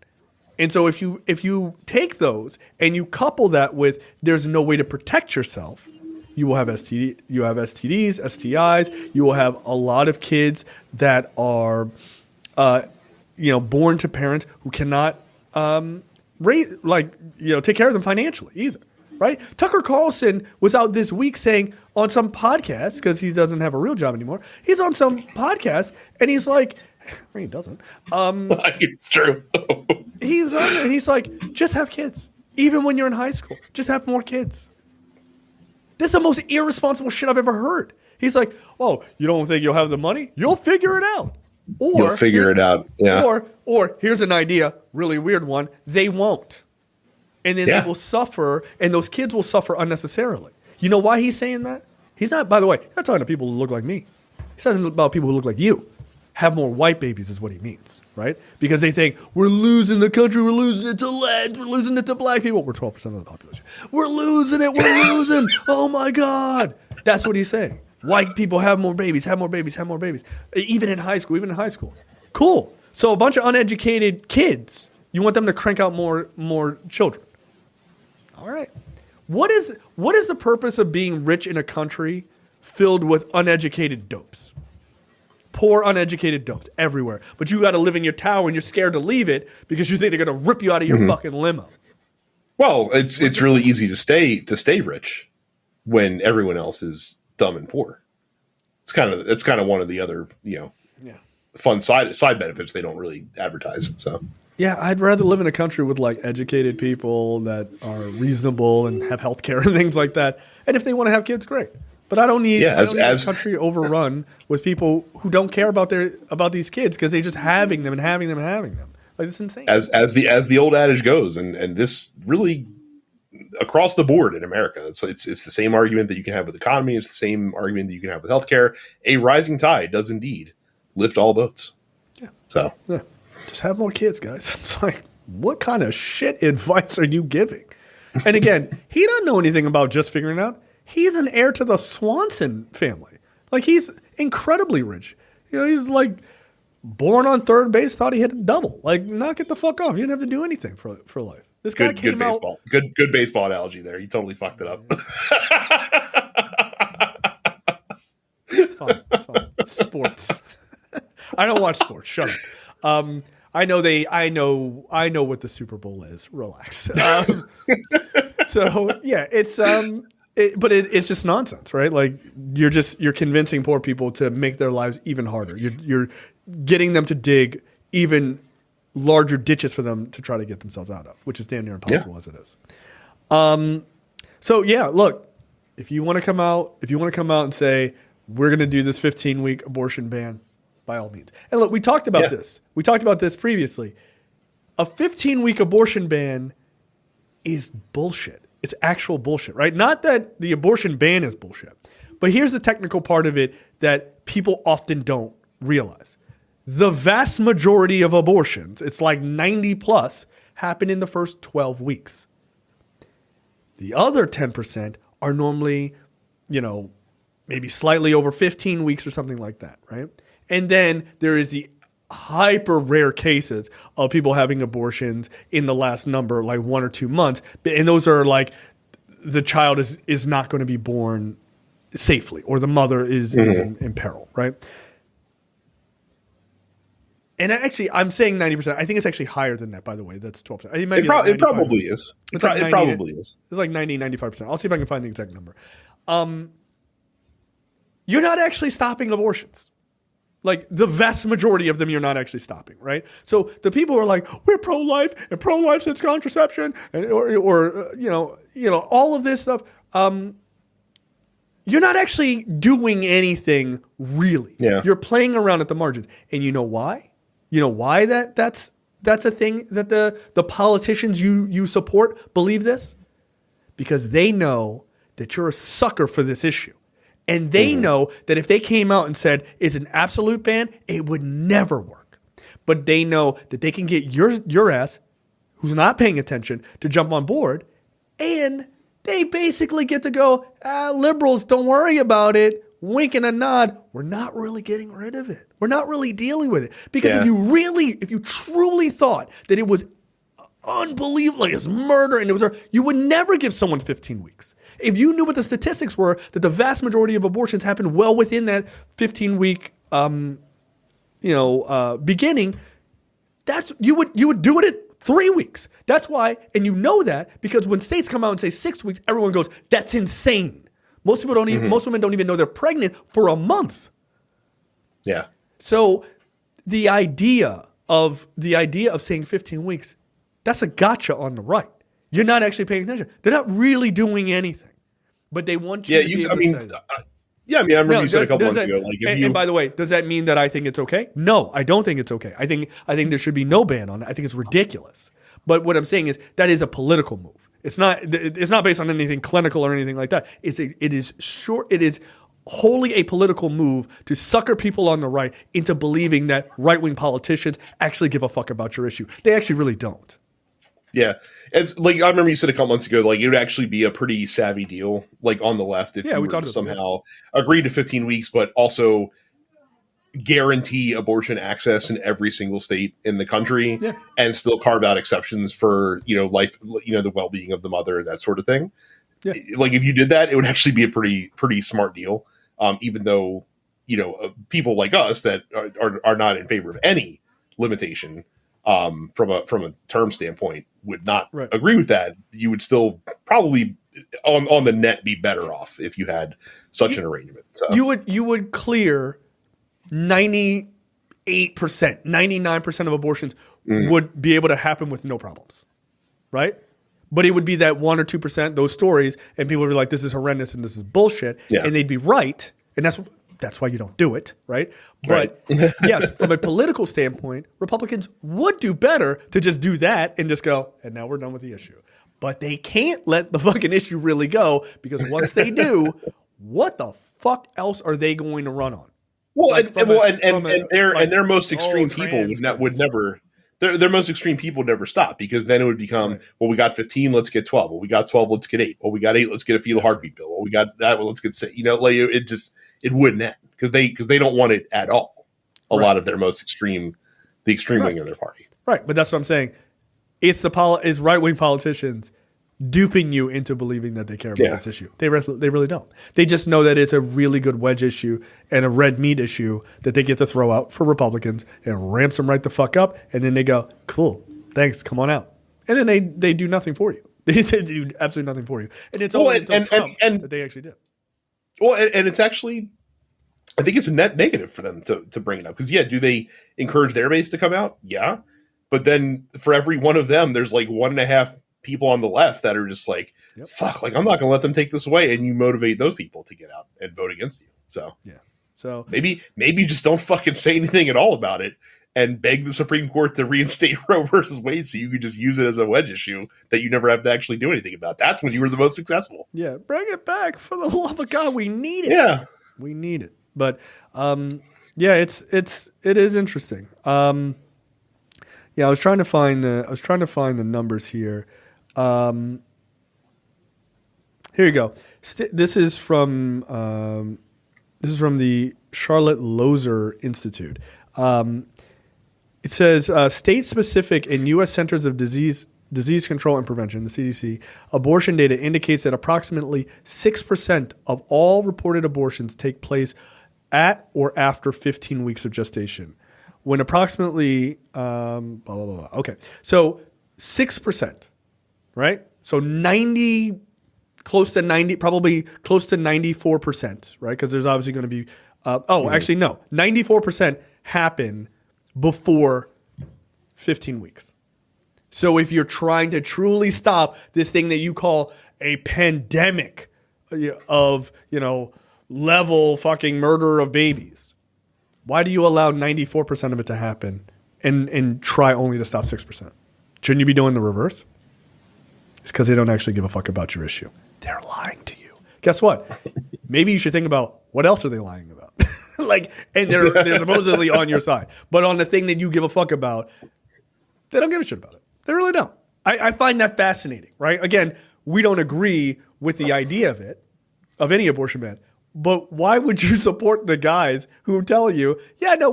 A: And so if you take those and you couple that with there's no way to protect yourself, you will have STDs, STIs. You will have a lot of kids that are, born to parents who cannot take care of them financially either, right? Tucker Carlson was out this week saying on some podcast, because he doesn't have a real job anymore, he's on some podcast and he's like, he doesn't.
B: It's true.
A: He's on there and he's like, just have kids. Even when you're in high school, just have more kids. This is the most irresponsible shit I've ever heard. He's like, oh, you don't think you'll have the money? You'll figure it out. Or
B: you'll figure it out. Yeah.
A: Or here's an idea, really weird one. They won't. And then they will suffer, and those kids will suffer unnecessarily. You know why he's saying that? He's not, by the way, he's not talking to people who look like me. He's talking about people who look like you. Have more white babies is what he means, right? Because they think, we're losing the country, we're losing it to Leds, we're losing it to black people. We're 12% of the population. We're losing it, we're losing. Oh my God. That's what he's saying. White people have more babies, have more babies, have more babies. Even in high school. Cool. So a bunch of uneducated kids, you want them to crank out more children. All right. What is the purpose of being rich in a country filled with uneducated dopes? Poor, uneducated dopes everywhere. But you got to live in your tower and you're scared to leave it because you think they're going to rip you out of your fucking limo.
B: Well, it's really easy to stay rich when everyone else is dumb and poor. It's kind of one of the other, fun side benefits they don't really advertise. So
A: yeah, I'd rather live in a country with like educated people that are reasonable and have healthcare and things like that. And if they want to have kids, great. But I don't need a country overrun with people who don't care about these kids because they're just having them and having them and having them. Like, it's insane.
B: As the old adage goes, and this really across the board in America, it's the same argument that you can have with the economy. It's the same argument that you can have with healthcare. A rising tide does indeed lift all boats.
A: Yeah.
B: So
A: yeah. Just have more kids, guys. It's like, what kind of shit advice are you giving? And again, he doesn't know anything about just figuring it out. He's an heir to the Swanson family. Like, he's incredibly rich. You know, he's like born on third base, thought he hit a double. Like, knock it the fuck off. You didn't have to do anything for life. This guy came out.
B: Good baseball analogy there. You totally fucked it up.
A: It's fine. It's fine. Sports. I don't watch sports. Shut up. I know what the Super Bowl is. Relax. So yeah, it's it's just nonsense, right? Like, you're convincing poor people to make their lives even harder. You're getting them to dig even larger ditches for them to try to get themselves out of, which is damn near impossible as it is. So yeah, look, if you want to come out and say we're going to do this 15-week abortion ban, by all means. And look, we talked about this. We talked about this previously. A 15-week abortion ban is bullshit. It's actual bullshit, right? Not that the abortion ban is bullshit, but here's the technical part of it that people often don't realize. The vast majority of abortions, it's like 90 plus, happen in the first 12 weeks. The other 10% are normally, maybe slightly over 15 weeks or something like that, right? And then there is the hyper rare cases of people having abortions in the last number, like 1 or 2 months. And those are like the child is not going to be born safely, or the mother is in peril, right? And actually, I'm saying 90%. I think it's actually higher than that, by the way. That's 12%.
B: It probably is. It probably is.
A: It's like 90, 95%. I'll see if I can find the exact number. You're not actually stopping abortions. Like, the vast majority of them you're not actually stopping, right? So the people who are like, we're pro-life, and pro-life since contraception, and or all of this stuff. You're not actually doing anything really.
B: Yeah.
A: You're playing around at the margins. And you know why? You know why that's a thing that the politicians you support believe this? Because they know that you're a sucker for this issue. And they know that if they came out and said it's an absolute ban, it would never work. But they know that they can get your ass, who's not paying attention, to jump on board, and they basically get to go, liberals, don't worry about it. Wink and a nod. We're not really getting rid of it. We're not really dealing with it. Because if you truly thought that it was unbelievable, like it's murder, and you would never give someone 15 weeks. If you knew what the statistics were, that the vast majority of abortions happen well within that 15-week, beginning, you would do it at 3 weeks. That's why, and you know that because when states come out and say 6 weeks, everyone goes, "That's insane." Most people don't even. Most women don't even know they're pregnant for a month.
B: Yeah.
A: So the idea of saying 15 weeks, that's a gotcha on the right. You're not actually paying attention. They're not really doing anything, but they want you to be able to say that.
B: I remember you said a couple months ago. Like,
A: and by the way, does that mean that I think it's okay? No, I don't think it's okay. I think there should be no ban on it. I think it's ridiculous. But what I'm saying is that is a political move. It's not based on anything clinical or anything like that. It is wholly a political move to sucker people on the right into believing that right-wing politicians actually give a fuck about your issue. They actually really don't.
B: Yeah. It's like, I remember you said a couple months ago, like, it would actually be a pretty savvy deal, like, on the left, if you were to somehow agree to 15 weeks, but also guarantee abortion access in every single state in the country, and still carve out exceptions for, life, the well-being of the mother, that sort of thing. Yeah. Like, if you did that, it would actually be a pretty smart deal. Even though, people like us that are not in favor of any limitation, from a term standpoint, would not agree with that. You would still probably on the net be better off if you had such an arrangement. So
A: you would clear 98%, 99% of abortions would be able to happen with no problems, right? But it would be that 1 or 2%, those stories, and people would be like, "This is horrendous and this is bullshit," and they'd be right. And that's That's why you don't do it, right? But yes, from a political standpoint, Republicans would do better to just do that and just go, and now we're done with the issue. But they can't let the fucking issue really go, because once they do, what the fuck else are they going to run on?
B: Well,
A: Like,
B: their most extreme people would never. Their most extreme people would never stop, because then it would become, well, we got 15, let's get 12. Well, we got 12, let's get 8. Well, we got 8, let's get a fetal heartbeat bill. Well, we got that, well, let's get 6. Like it wouldn't end, because they don't want it at all. A lot of their most extreme, the extreme wing of their party. Right,
A: but that's what I'm saying. It's it's right wing politicians duping you into believing that they care about this issue. They really don't. They just know that it's a really good wedge issue and a red meat issue that they get to throw out for Republicans and ramps them right the fuck up. And then they go, cool, thanks, come on out. And then they do nothing for you. They do absolutely nothing for you. And it's only Trump that they actually did.
B: Well, and it's actually, I think it's a net negative for them to bring it up. Because, do they encourage their base to come out? Yeah. But then for every one of them, there's like 1.5 people on the left that are just like, fuck, like I'm not going to let them take this away. And you motivate those people to get out and vote against you. So maybe just don't fucking say anything at all about it and beg the Supreme Court to reinstate Roe versus Wade, so you could just use it as a wedge issue that you never have to actually do anything about. That's when you were the most successful.
A: Yeah, bring it back, for the love of God. We need it.
B: Yeah,
A: we need it. But it is interesting. I was trying to find the numbers here. Here you go. This is from the Charlotte Lozer Institute. It says state-specific and U.S. Centers of Disease Control and Prevention, the CDC, abortion data indicates that approximately 6% of all reported abortions take place at or after 15 weeks of gestation. When approximately blah, blah, blah. Okay, so 6%. Right? So close to 94%, right? Because there's obviously going to be, actually, no, 94% happen before 15 weeks. So if you're trying to truly stop this thing that you call a pandemic of, level fucking murder of babies, why do you allow 94% of it to happen and try only to stop 6%? Shouldn't you be doing the reverse? It's because they don't actually give a fuck about your issue. They're lying to you. Guess what? Maybe you should think about what else are they lying about? And they're supposedly on your side. But on the thing that you give a fuck about, they don't give a shit about it. They really don't. I find that fascinating, right? Again, we don't agree with the idea of any abortion ban. But why would you support the guys who tell you,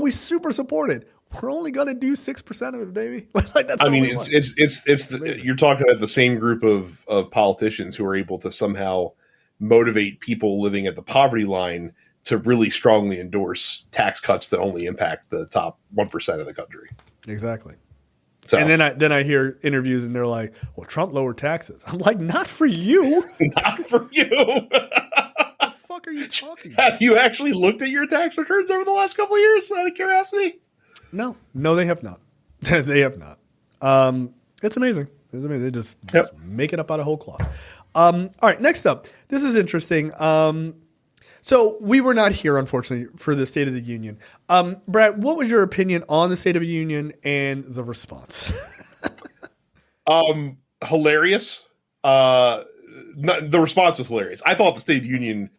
A: we super support it? We're only going to do 6% of it, baby.
B: You're talking about the same group of politicians who are able to somehow motivate people living at the poverty line to really strongly endorse tax cuts that only impact the top 1% of the country.
A: Exactly. So, and then I hear interviews and they're like, well, Trump lowered taxes. I'm like, not for you.
B: Not for you.
A: What the fuck are you talking about?
B: Have you actually looked at your tax returns over the last couple of years out of curiosity?
A: No, they have not. They have not. It's amazing. They just make it up out of whole cloth. All right, next up. This is interesting. So we were not here, unfortunately, for the State of the Union. Brad, what was your opinion on the State of the Union and the response?
B: Hilarious. The response was hilarious. I thought the State of the Union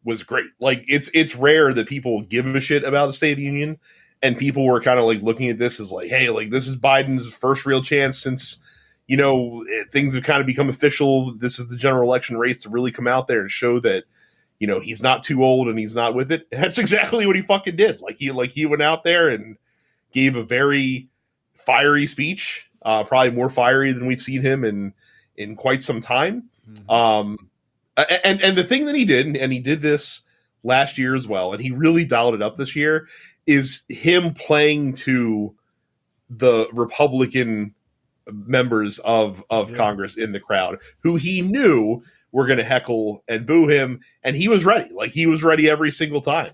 B: was great. Like, it's rare that people give a shit about the State of the Union. And people were kind of like looking at this as like, hey, like this is Biden's first real chance since, things have kind of become official. This is the general election race to really come out there and show that, he's not too old and he's not with it. And that's exactly what he fucking did. He went out there and gave a very fiery speech, probably more fiery than we've seen him in quite some time. Mm-hmm. And the thing that he did, and he did this last year as well, and he really dialed it up this year, is him playing to the Republican members of Congress in the crowd who he knew were going to heckle and boo him. And he was ready. Like, he was ready every single time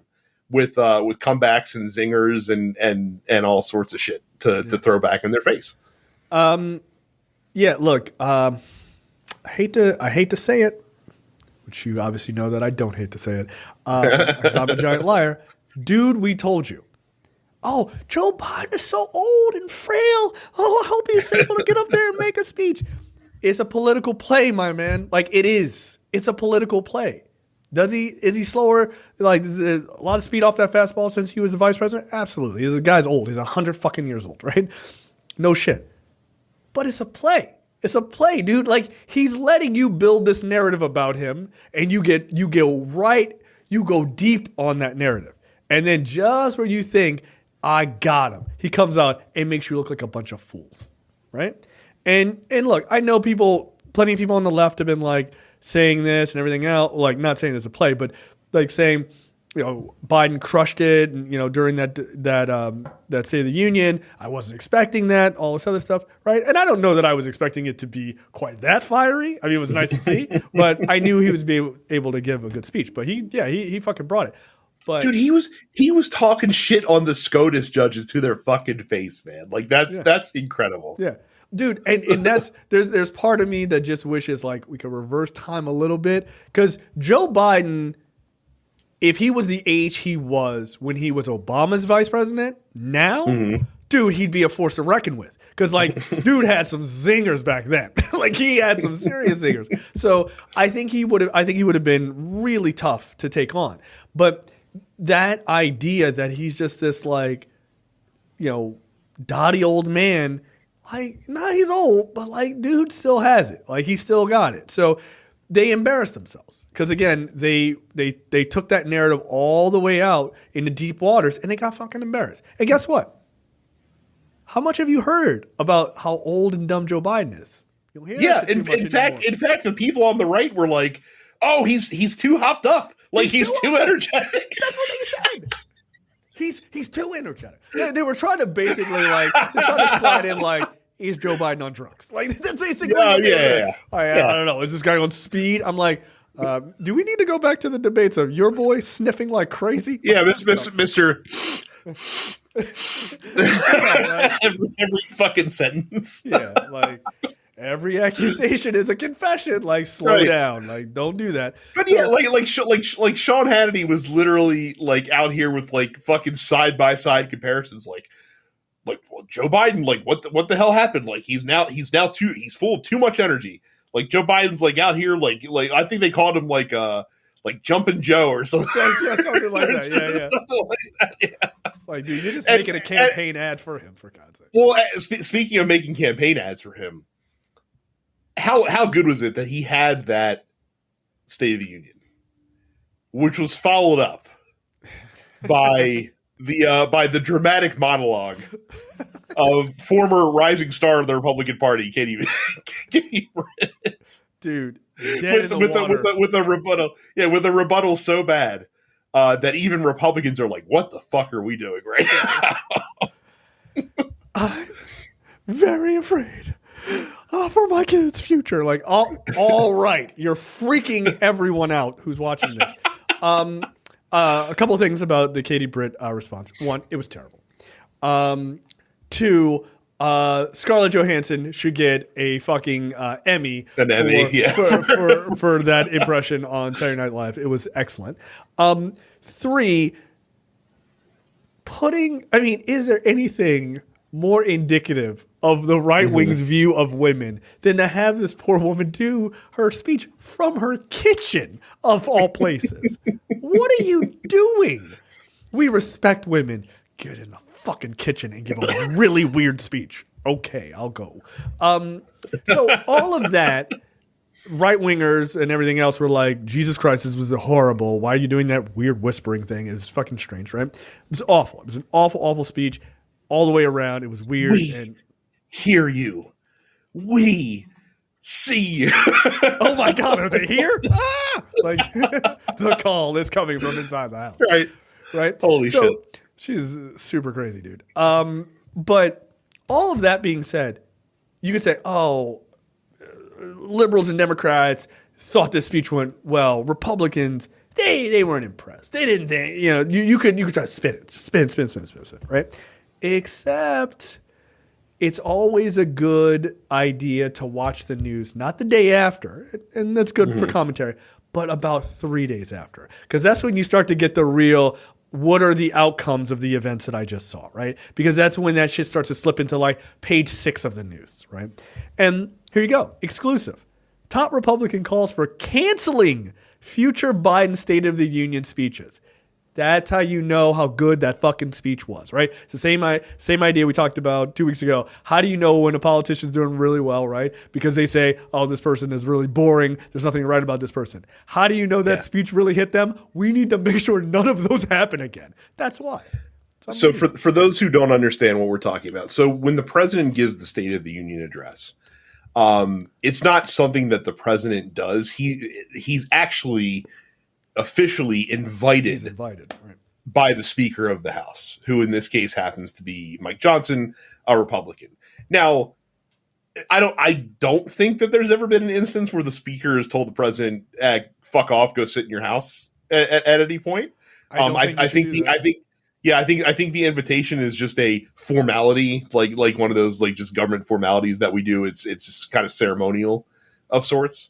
B: with comebacks and zingers and all sorts of shit to throw back in their face.
A: Look, I hate to say it. which you obviously know that I don't hate to say it, because I'm a giant liar. Dude, we told you. Oh, Joe Biden is so old and frail. Oh, I hope he's able to get up there and make a speech. It's a political play, my man. Like, it is. It's a political play. Is he slower? Like, a lot of speed off that fastball since he was the vice president? Absolutely. The guy's old. He's 100 fucking years old, right? No shit. But it's a play. It's a play, dude. Like, he's letting you build this narrative about him, and you go deep on that narrative. And then just where you think, I got him, he comes out and makes you look like a bunch of fools, right? And look, I know plenty of people on the left have been like saying this and everything else, like not saying it's a play, but like saying, Biden crushed it, and during that State of the Union, I wasn't expecting that, all this other stuff, right? And I don't know that I was expecting it to be quite that fiery. I mean, it was nice to see, but I knew he was able to give a good speech. But he fucking brought it. But
B: dude, he was talking shit on the SCOTUS judges to their fucking face, man. Like that's incredible.
A: Yeah. Dude, and that's there's part of me that just wishes like we could reverse time a little bit, because Joe Biden, if he was the age he was when he was Obama's vice president, now, dude, he'd be a force to reckon with. Because, like, dude had some zingers back then. Like, he had some serious zingers. So I think he would have been really tough to take on. But that idea that he's just this, like, dotty old man, like, nah, he's old, but, like, dude still has it. Like, he still got it. So they embarrassed themselves. Because, again, they took that narrative all the way out into deep waters, and they got fucking embarrassed. And guess what? How much have you heard about how old and dumb Joe Biden is? You don't hear that shit too much anymore.
B: In fact, the people on the right were like, "Oh, he's too hopped up. Like he's too energetic."
A: That's what they said. He's too energetic. They were trying to basically they're trying to slide in like, is Joe Biden on drugs? Like that's basically what they were. I don't know. Is this guy on speed? I'm like, do we need to go back to the debates of your boy sniffing like crazy?
B: Yeah, Mr. every fucking sentence.
A: Yeah, like every accusation is a confession. Like, slow down. Like, don't do that.
B: But yeah, like Sean Hannity was literally like out here with like fucking side by side comparisons. Like well, Joe Biden. Like, what the hell happened? Like, he's full of too much energy. Like, Joe Biden's like out here like I think they called him like Jumpin' Joe or something.
A: Yeah, something like that. Yeah.
B: Something like that, yeah.
A: Like, dude, you're just making a campaign ad for him, for God's sake.
B: Well, speaking of making campaign ads for him, how good was it that he had that State of the Union, which was followed up by the dramatic monologue of former rising star of the Republican Party, Katie Britt.
A: Dude, dead
B: with a rebuttal so bad that even Republicans are like, "What the fuck are we doing right now?"
A: I'm very afraid for my kids' future. Like, all right, you're freaking everyone out who's watching this. A couple of things about the Katie Britt response. One, it was terrible. Two, Scarlett Johansson should get a fucking Emmy.
B: For
A: that impression on Saturday Night Live. It was excellent. Three, is there anything more indicative of the right wing's view of women than to have this poor woman do her speech from her kitchen, of all places? What are you doing? We respect women. Get in the fucking kitchen and give a really weird speech. Okay, I'll go. So all of that, right wingers and everything else were like, Jesus Christ, this was horrible. Why are you doing that weird whispering thing? It was fucking strange, right? It was awful. It was an awful, awful speech all the way around. It was weird.
B: We hear you. We see you.
A: Oh my God, are they here? Like, the call is coming from inside the house. Right?
B: Holy shit.
A: She's super crazy, dude. But all of that being said, you could say, liberals and Democrats thought this speech went well. Republicans, they weren't impressed. They didn't think, you could try to spin it. Spin, right? Except it's always a good idea to watch the news, not the day after, and that's good for commentary, but about 3 days after. Because that's when you start to get the real, what are the outcomes of the events that I just saw, right? Because that's when that shit starts to slip into like page 6 of the news, right? And here you go, exclusive. Top Republican calls for canceling future Biden State of the Union speeches. That's how you know how good that fucking speech was, right? It's the same idea we talked about 2 weeks ago. How do you know when a politician's doing really well, right? Because they say, oh, this person is really boring. There's nothing to write about this person. How do you know that speech really hit them? We need to make sure none of those happen again. That's why.
B: So for those who don't understand what we're talking about, so when the president gives the State of the Union address, it's not something that the president does. He's actually officially invited
A: right.
B: by the Speaker of the House, who in this case happens to be Mike Johnson, a Republican. Now, I don't think that there's ever been an instance where the Speaker has told the president, "Fuck off, go sit in your house" at any point. I think the invitation is just a formality, like one of those like just government formalities that we do. It's just kind of ceremonial of sorts.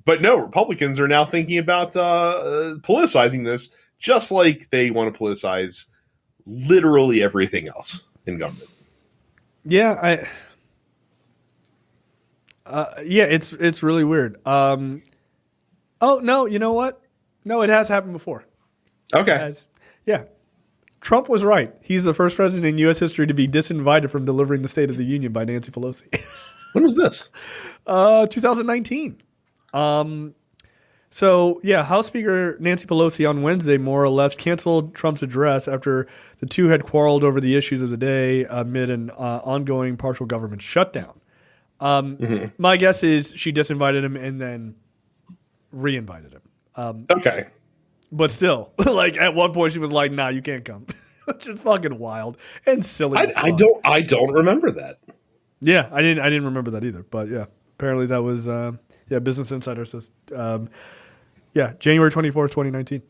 B: But no, Republicans are now thinking about politicizing this, just like they want to politicize literally everything else in government.
A: Yeah, it's really weird. Oh no, you know what? No, it has happened before.
B: Okay.
A: Yeah. Trump was right. He's the first president in U.S. history to be disinvited from delivering the State of the Union by Nancy Pelosi.
B: When was this?
A: 2019. So yeah, House Speaker Nancy Pelosi on Wednesday more or less canceled Trump's address after the two had quarreled over the issues of the day amid an ongoing partial government shutdown. My guess is she disinvited him and then reinvited him.
B: Okay.
A: But still, like at one point she was like, "Nah, you can't come," which is fucking wild and silly.
B: I don't remember that.
A: Yeah, I didn't remember that either. But yeah, apparently that was Business Insider says January 24th, 2019.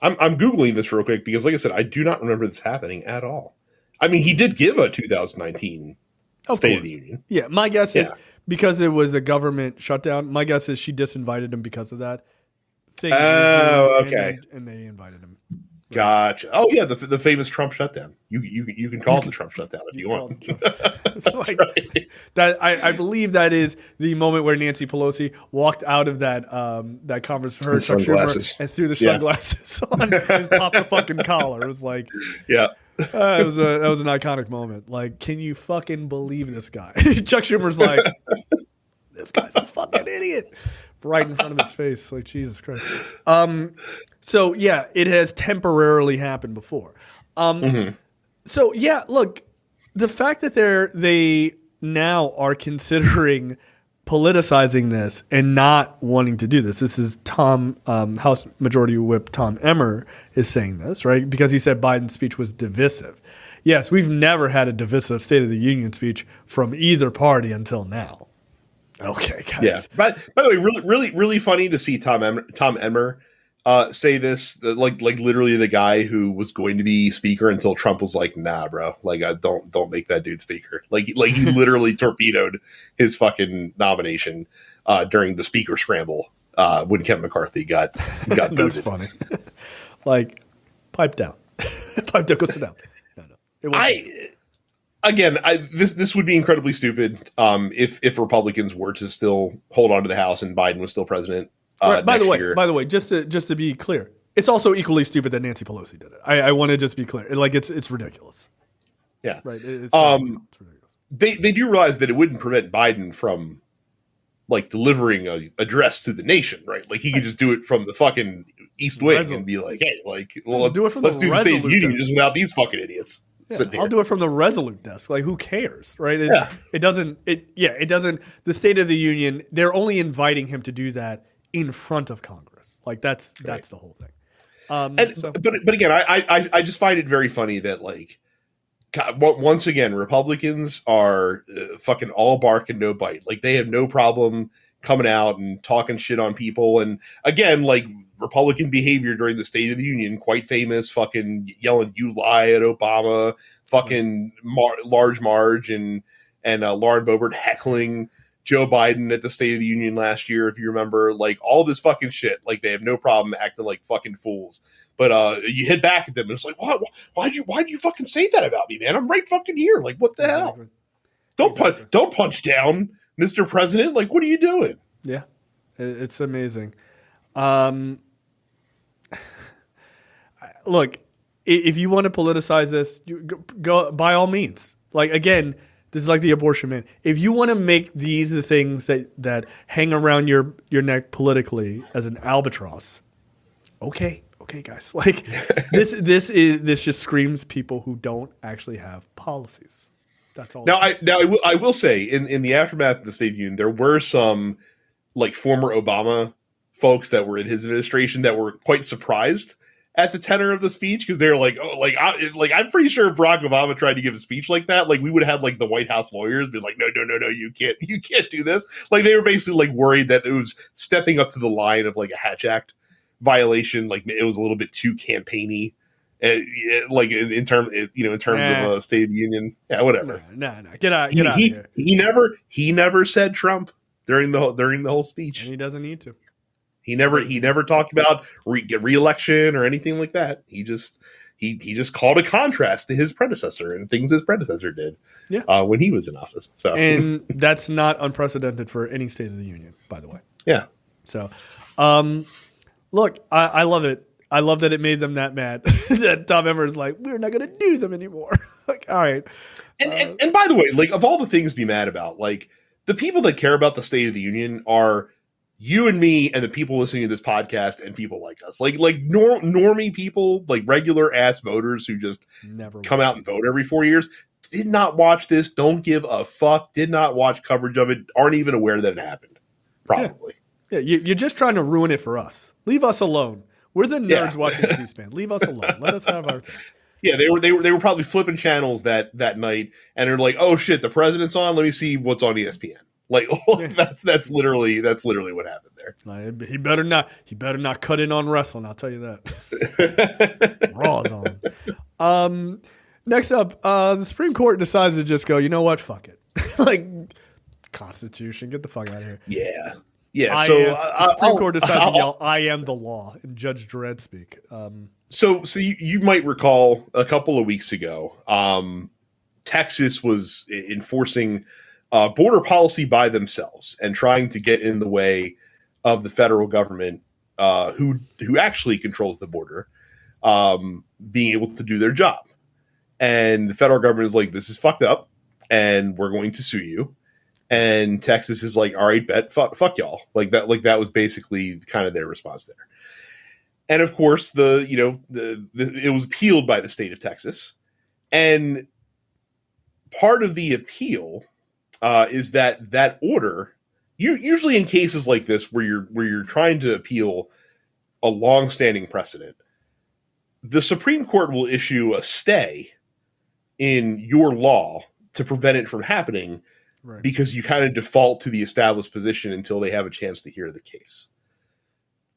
B: I'm Googling this real quick because, like I said, I do not remember this happening at all. I mean, he did give a 2019 State of the Union.
A: Yeah, my guess is because it was a government shutdown, my guess is she disinvited him because of that.
B: Okay.
A: And they invited him.
B: Gotcha. Oh yeah, the famous Trump shutdown. You can call it the Trump shutdown if you want.
A: That's like, right. That I believe that is the moment where Nancy Pelosi walked out of that conference for her Chuck Schumer and threw the sunglasses on and popped the fucking collar. It was like, that was an iconic moment. Like, can you fucking believe this guy? Chuck Schumer's like, this guy's a fucking idiot, right in front of his face. Like, Jesus Christ. So yeah, it has temporarily happened before. So yeah, look, the fact that they now are considering politicizing this and not wanting to do this. This is House Majority Whip Tom Emmer is saying this, right? Because he said Biden's speech was divisive. Yes, we've never had a divisive State of the Union speech from either party until now. Okay, guys.
B: Yeah. By the way, really funny to see Tom Emmer say this, like literally the guy who was going to be speaker until Trump was like, "Nah, bro, like don't make that dude speaker." Like he literally torpedoed his fucking nomination during the speaker scramble when Kevin McCarthy got booted.
A: That's funny. Like, pipe down, go sit down.
B: This would be incredibly stupid if Republicans were to still hold on to the House and Biden was still president.
A: Right, by the way, just to be clear, it's also equally stupid that Nancy Pelosi did it. I want to just be clear. Like, it's ridiculous.
B: Yeah.
A: Right. It's ridiculous.
B: They do realize that it wouldn't prevent Biden from like delivering a address to the nation, right? Like he could just do it from the fucking East Wing and be like, "Hey, like, well, let's do the State of the Union just without these fucking idiots."
A: Yeah, I'll do it from the Resolute desk. Like, who cares, right? It doesn't. The State of the Union. They're only inviting him to do that in front of Congress. Like that's the whole thing.
B: But again, I just find it very funny that like God, once again Republicans are fucking all bark and no bite. Like they have no problem coming out and talking shit on people. And again, like Republican behavior during the State of the Union, quite famous, fucking yelling "You lie" at Obama, fucking Large Marge and Lauren Boebert heckling Joe Biden at the State of the Union last year, if you remember, like all this fucking shit. Like they have no problem acting like fucking fools, but you hit back at them and it's like, what? Why'd you fucking say that about me, man? I'm right fucking here. Like, what the hell? Don't punch down, Mr. President. Like, what are you doing?
A: Yeah, it's amazing. Look, if you want to politicize this, you go by all means. Like again. This is like the abortion man. If you want to make these the things that hang around your neck politically as an albatross, okay, guys. Like this just screams people who don't actually have policies. That's all.
B: I will say in the aftermath of the State of the Union, there were some like former Obama folks that were in his administration that were quite surprised at the tenor of the speech, because they're like, oh, I'm pretty sure if Barack Obama tried to give a speech like that, like we would have had like the White House lawyers be like, no, you can't do this. Like they were basically like worried that it was stepping up to the line of like a Hatch Act violation. Like it was a little bit too campaigny, like in terms of a State of the Union. Yeah, whatever.
A: No, get out of here.
B: He never said Trump during the whole speech,
A: and he doesn't need to.
B: He never talked about re-election or anything like that. He just called a contrast to his predecessor and things his predecessor did when he was in office. So,
A: and that's not unprecedented for any State of the Union, by the way.
B: Yeah.
A: So, look, I love it. I love that it made them that mad that Tom Emmer is like, we're not going to do them anymore. Like, all right.
B: And by the way, like of all the things to be mad about, like the people that care about the State of the Union are you and me and the people listening to this podcast and people like us, like normie people, like regular ass voters who just never come out and vote every 4 years, did not watch this, don't give a fuck, did not watch coverage of it, aren't even aware that it happened. Probably.
A: Yeah, you're just trying to ruin it for us. Leave us alone. We're the nerds watching C-SPAN. Leave us alone. Let us have our thing.
B: Yeah, they were probably flipping channels that night and they're like, oh shit, the president's on. Let me see what's on ESPN. Like that's literally what happened there.
A: He better not cut in on wrestling. I'll tell you that. Raw's on. Next up, the Supreme Court decides to just go, you know what? Fuck it. Like Constitution, get the fuck out of here.
B: Yeah.
A: The Supreme Court decided to yell, "I am the law," in Judge Dredd speak.
B: So you might recall a couple of weeks ago, Texas was enforcing border policy by themselves and trying to get in the way of the federal government, who actually controls the border, being able to do their job. And the federal government is like, this is fucked up, and we're going to sue you. And Texas is like, all right, bet, fuck y'all. Like that was basically kind of their response there. And of course, it was appealed by the state of Texas, and part of the appeal is that order. Usually in cases like this, where you're trying to appeal a long-standing precedent, the Supreme Court will issue a stay in your law to prevent it from happening, right, because you kind of default to the established position until they have a chance to hear the case.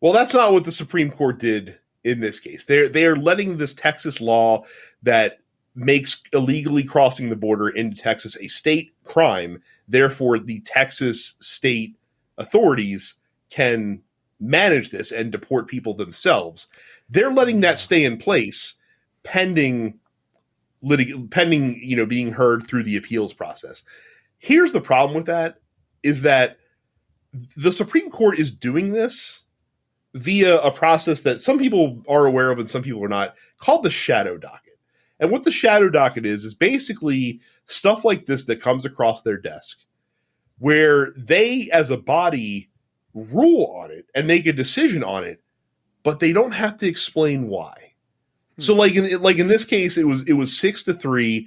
B: Well, that's not what the Supreme Court did in this case. They are letting this Texas law that makes illegally crossing the border into Texas a state crime. Therefore, the Texas state authorities can manage this and deport people themselves. They're letting that stay in place pending being heard through the appeals process. Here's the problem with that, is that the Supreme Court is doing this via a process that some people are aware of and some people are not, called the shadow docket. And what the shadow docket is basically stuff like this that comes across their desk, where they as a body rule on it and make a decision on it, but they don't have to explain why. So like in this case, it was 6-3.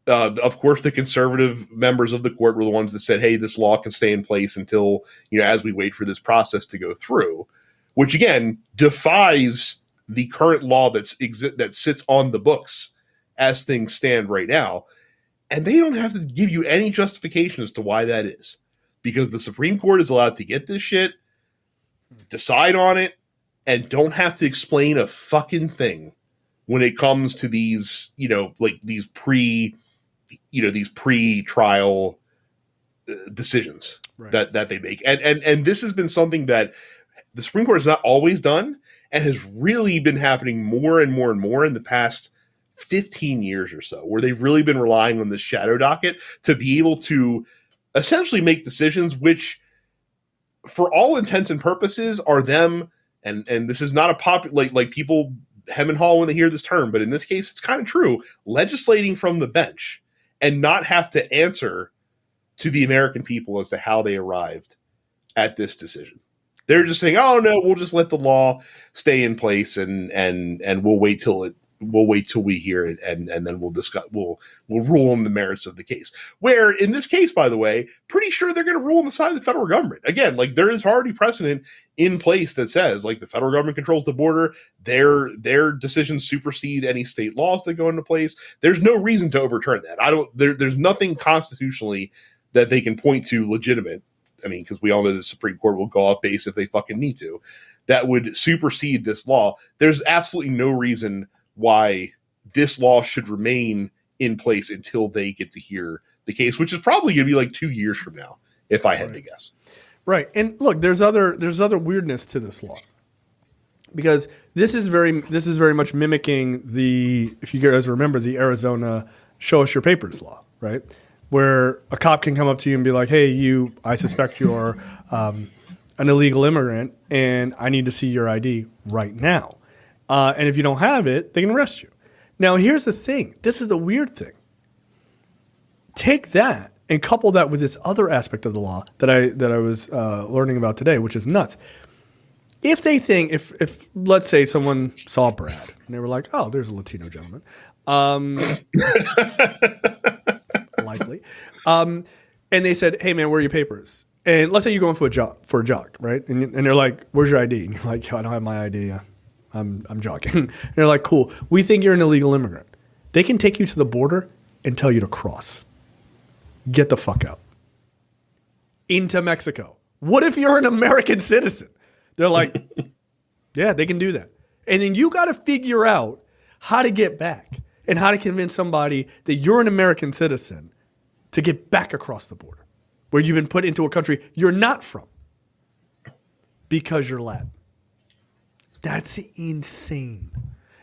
B: Of course, the conservative members of the court were the ones that said, hey, this law can stay in place until, as we wait for this process to go through, which again defies the current law that sits on the books as things stand right now. And they don't have to give you any justification as to why that is, because the Supreme Court is allowed to get this shit, decide on it, and don't have to explain a fucking thing when it comes to these, like these pre-trial decisions that they make. And this has been something that the Supreme Court has not always done and has really been happening more and more and more in the past 15 years or so, where they've really been relying on this shadow docket to be able to essentially make decisions which, for all intents and purposes, are them. And this is not a like people hem and haw when they hear this term, but in this case, it's kind of true. Legislating from the bench and not have to answer to the American people as to how they arrived at this decision. They're just saying, "Oh no, we'll just let the law stay in place and we'll wait till we hear it and then we'll rule on the merits of the case." Where in this case, by the way, pretty sure they're going to rule on the side of the federal government. Again, like there is already precedent in place that says like the federal government controls the border. Their decisions supersede any state laws that go into place. There's no reason to overturn that. There's nothing constitutionally that they can point to legitimate. I mean, because we all know the Supreme Court will go off base if they fucking need to. That would supersede this law. There's absolutely no reason why this law should remain in place until they get to hear the case, which is probably going to be like 2 years from now, if I had to guess.
A: Right. And look, there's other weirdness to this law, because this is very much mimicking if you guys remember, the Arizona show us your papers law, right? Where a cop can come up to you and be like, "Hey, I suspect you're an illegal immigrant, and I need to see your ID right now. And if you don't have it, they can arrest you." Now, here's the thing. This is the weird thing. Take that and couple that with this other aspect of the law that I was learning about today, which is nuts. If they think, if let's say someone saw Brad and they were like, "Oh, there's a Latino gentleman," likely, and they said, "Hey, man, where are your papers?" And let's say you're going for a jog, right? And they're like, "Where's your ID?" And you're like, "I don't have my ID. I'm jogging." And they're like, "Cool. We think you're an illegal immigrant." They can take you to the border and tell you to cross. Get the fuck out. Into Mexico. What if you're an American citizen? They're like, yeah, they can do that. And then you got to figure out how to get back and how to convince somebody that you're an American citizen to get back across the border, where you've been put into a country you're not from because you're Latin. That's insane.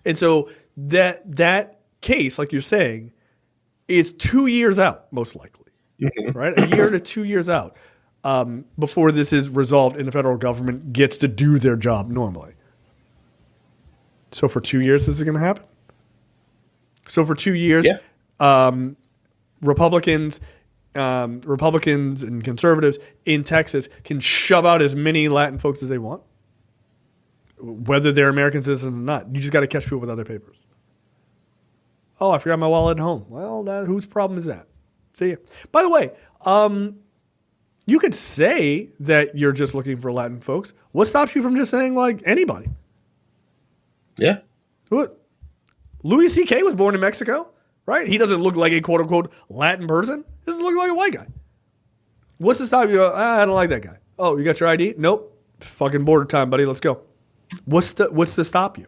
A: And so that case, like you're saying, is 2 years out, most likely, right? A year to 2 years out before this is resolved and the federal government gets to do their job normally. So for 2 years, this is going to happen? So for 2 years, Republicans and conservatives in Texas can shove out as many Latin folks as they want, whether they're American citizens or not. You just got to catch people with other papers. Oh, I forgot my wallet at home. Well, whose problem is that? See ya. By the way, you could say that you're just looking for Latin folks. What stops you from just saying, like, anybody?
B: Yeah.
A: What? Louis C.K. was born in Mexico, right? He doesn't look like a quote-unquote Latin person. He doesn't look like a white guy. What's to stop you? I don't like that guy. Oh, you got your ID? Nope. Fucking border time, buddy. Let's go. What's to stop you?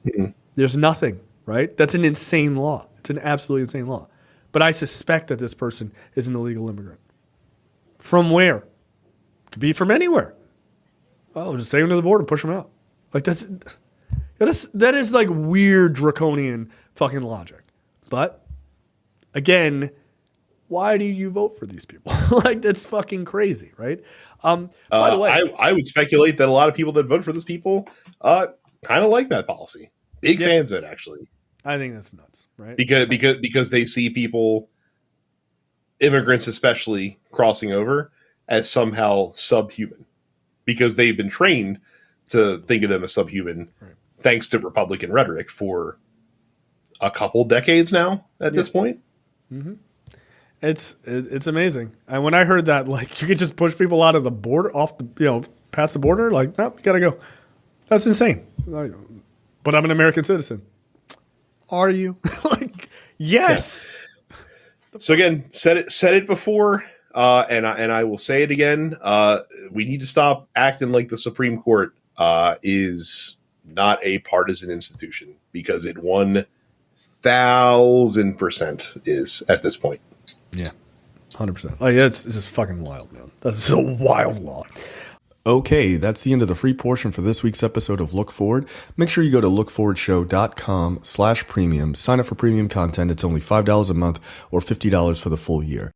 A: Mm-mm. There's nothing, right? That's an insane law. It's an absolutely insane law. But I suspect that this person is an illegal immigrant. From where? Could be from anywhere. Oh, just take them to the border, push them out. Like that is like weird draconian fucking logic. But again, why do you vote for these people? Like, that's fucking crazy, right? By the way,
B: I would speculate that a lot of people that vote for these people kind of like that policy. Big fans of it, actually.
A: I think that's nuts, right?
B: Because they see people, immigrants especially, crossing over as somehow subhuman, because they've been trained to think of them as subhuman, right, thanks to Republican rhetoric for a couple decades now at this point.
A: Mm-hmm. It's amazing. And when I heard that, like, you could just push people out of the border, past the border, like, no, you gotta go. That's insane. But I'm an American citizen. Are you? Like, yes.
B: Yeah. So again, said it before, and I will say it again. We need to stop acting like the Supreme Court is not a partisan institution, because it 1,000% is at this point.
A: Yeah, 100%. Like, it's just fucking wild, man. That's a wild law. Okay, that's the end of the free portion for this week's episode of Look Forward. Make sure you go to lookforwardshow.com/premium. Sign up for premium content. It's only $5 a month or $50 for the full year.